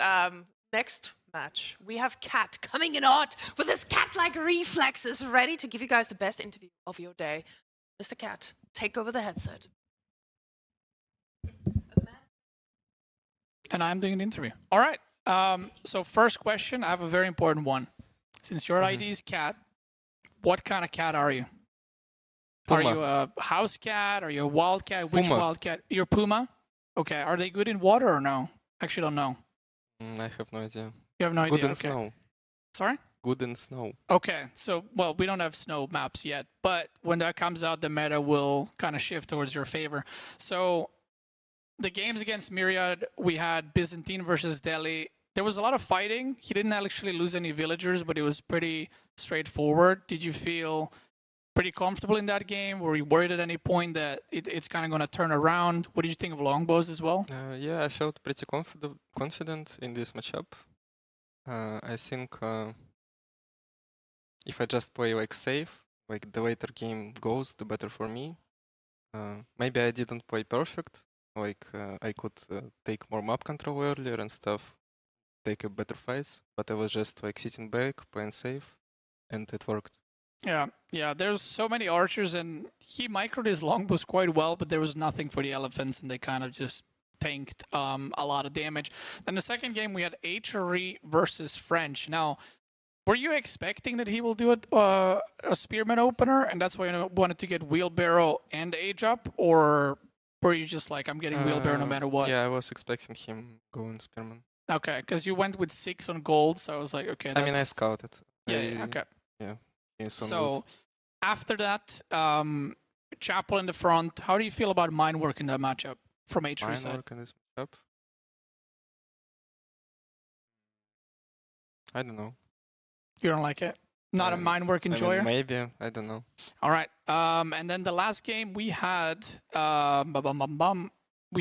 next match, we have Cat coming in hot with his cat-like reflexes, ready to give you guys the best interview of your day. Mr. Cat, take over the headset. And I'm doing the interview. All right. So first question, I have a very important one. Since your ID is Cat, what kind of cat are you? Puma. Are you a house cat? Are you a wild cat? Which Puma. wild cat? You're Puma? Okay. Are they good in water or no? Actually, don't know. I have no idea. You have no idea? Good in Okay. snow. Sorry? Good in snow. Okay. So, well, we don't have snow maps yet, but when that comes out, the meta will kind of shift towards your favor. So, the games against Myriad, we had Byzantine versus Delhi. There was a lot of fighting. He didn't actually lose any villagers, but it was pretty straightforward. Did you feel pretty comfortable in that game? Were you worried at any point that it's kind of going to turn around? What did you think of longbows as well? Yeah, I felt pretty confident in this matchup. I think if I just play like safe, like the later game goes, the better for me. Maybe I didn't play perfect. Like I could take more map control earlier and stuff. take a better fights, but I was just like sitting back, playing safe, and it worked. Yeah. There's so many archers, and he microed his longbows quite well, but there was nothing for the elephants, and they kind of just tanked a lot of damage. Then the second game we had HRE versus French. Now, were you expecting that he will do a spearman opener, and that's why you wanted to get wheelbarrow and age up, or were you just like, I'm getting wheelbarrow no matter what? Yeah, I was expecting him going spearman. Okay, because you went with 6 on gold, so I was like, okay. I mean, I scouted. Yeah, okay. Yeah. So after that, Chapel in the front. How do you feel about mine work in that matchup from H3 side? Work in this matchup. I don't know. You don't like it? Not a mine work enjoyer? I mean, maybe, I don't know. All right. And then the last game we had, we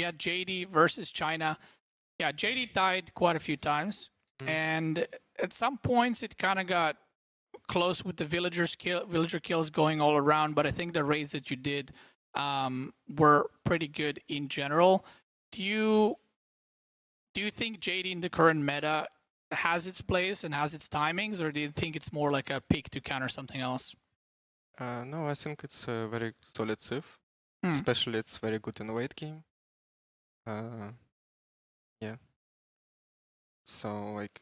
had JD versus China. Yeah, JD died quite a few times, and at some points it kind of got close with the villager kills going all around. But I think the raids that you did were pretty good in general. Do you think JD in the current meta has its place and has its timings, or do you think it's more like a pick to counter something else? No, I think it's a very solid Civ. Especially it's very good in late game. Yeah. So like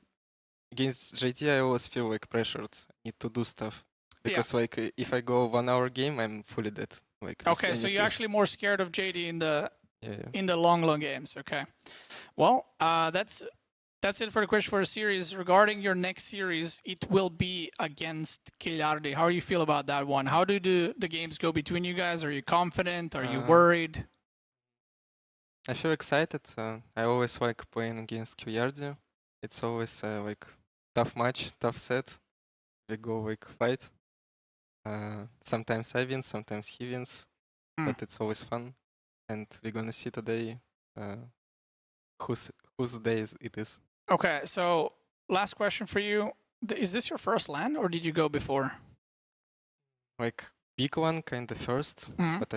against JD I always feel like pressured. I need to do stuff. Because like if I go 1 hour game I'm fully dead. Like okay, so you're actually more scared of JD in the in the long games. Okay. Well, that's it for the question for the series. Regarding your next series, it will be against Killardi. How do you feel about that one? How do the games go between you guys? Are you confident? Are you worried? I feel excited. I always like playing against Killardi. It's always like tough match, tough set. We go like fight. Sometimes I win, sometimes he wins, but it's always fun. And we're gonna see today whose day it is. Okay, so last question for you. Is this your first LAN, or did you go before? Like big one, kind of first, but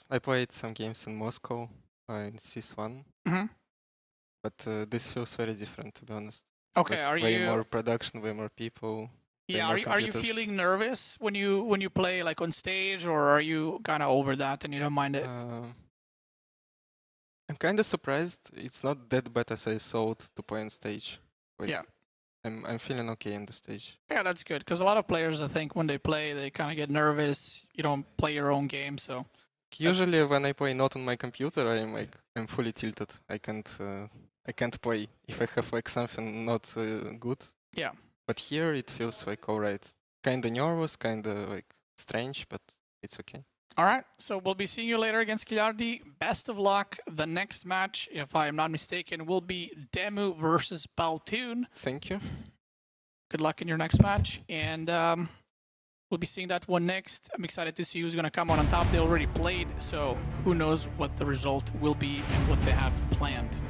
I played some games in Moscow in CS1. But this feels very different, to be honest. Okay, like are way you more production, way more people? Yeah, are you feeling nervous when you play like on stage, or are you kind of over that and you don't mind it? I'm kind of surprised. It's not that bad as I thought to play on stage. Like, yeah. I'm feeling okay on the stage. Yeah, that's good, because a lot of players, I think, when they play, they kind of get nervous. You don't play your own game, so. Usually, when I play not on my computer, I'm fully tilted. I can't play if I have like something not good. Yeah. But here it feels like alright. Kinda nervous, kinda like strange, but it's okay. All right, so we'll be seeing you later against Killardi. Best of luck. The next match, if I am not mistaken, will be Demu versus Baltoon. Thank you. Good luck in your next match, and we'll be seeing that one next. I'm excited to see who's going to come on top. They already played, so who knows what the result will be and what they have planned.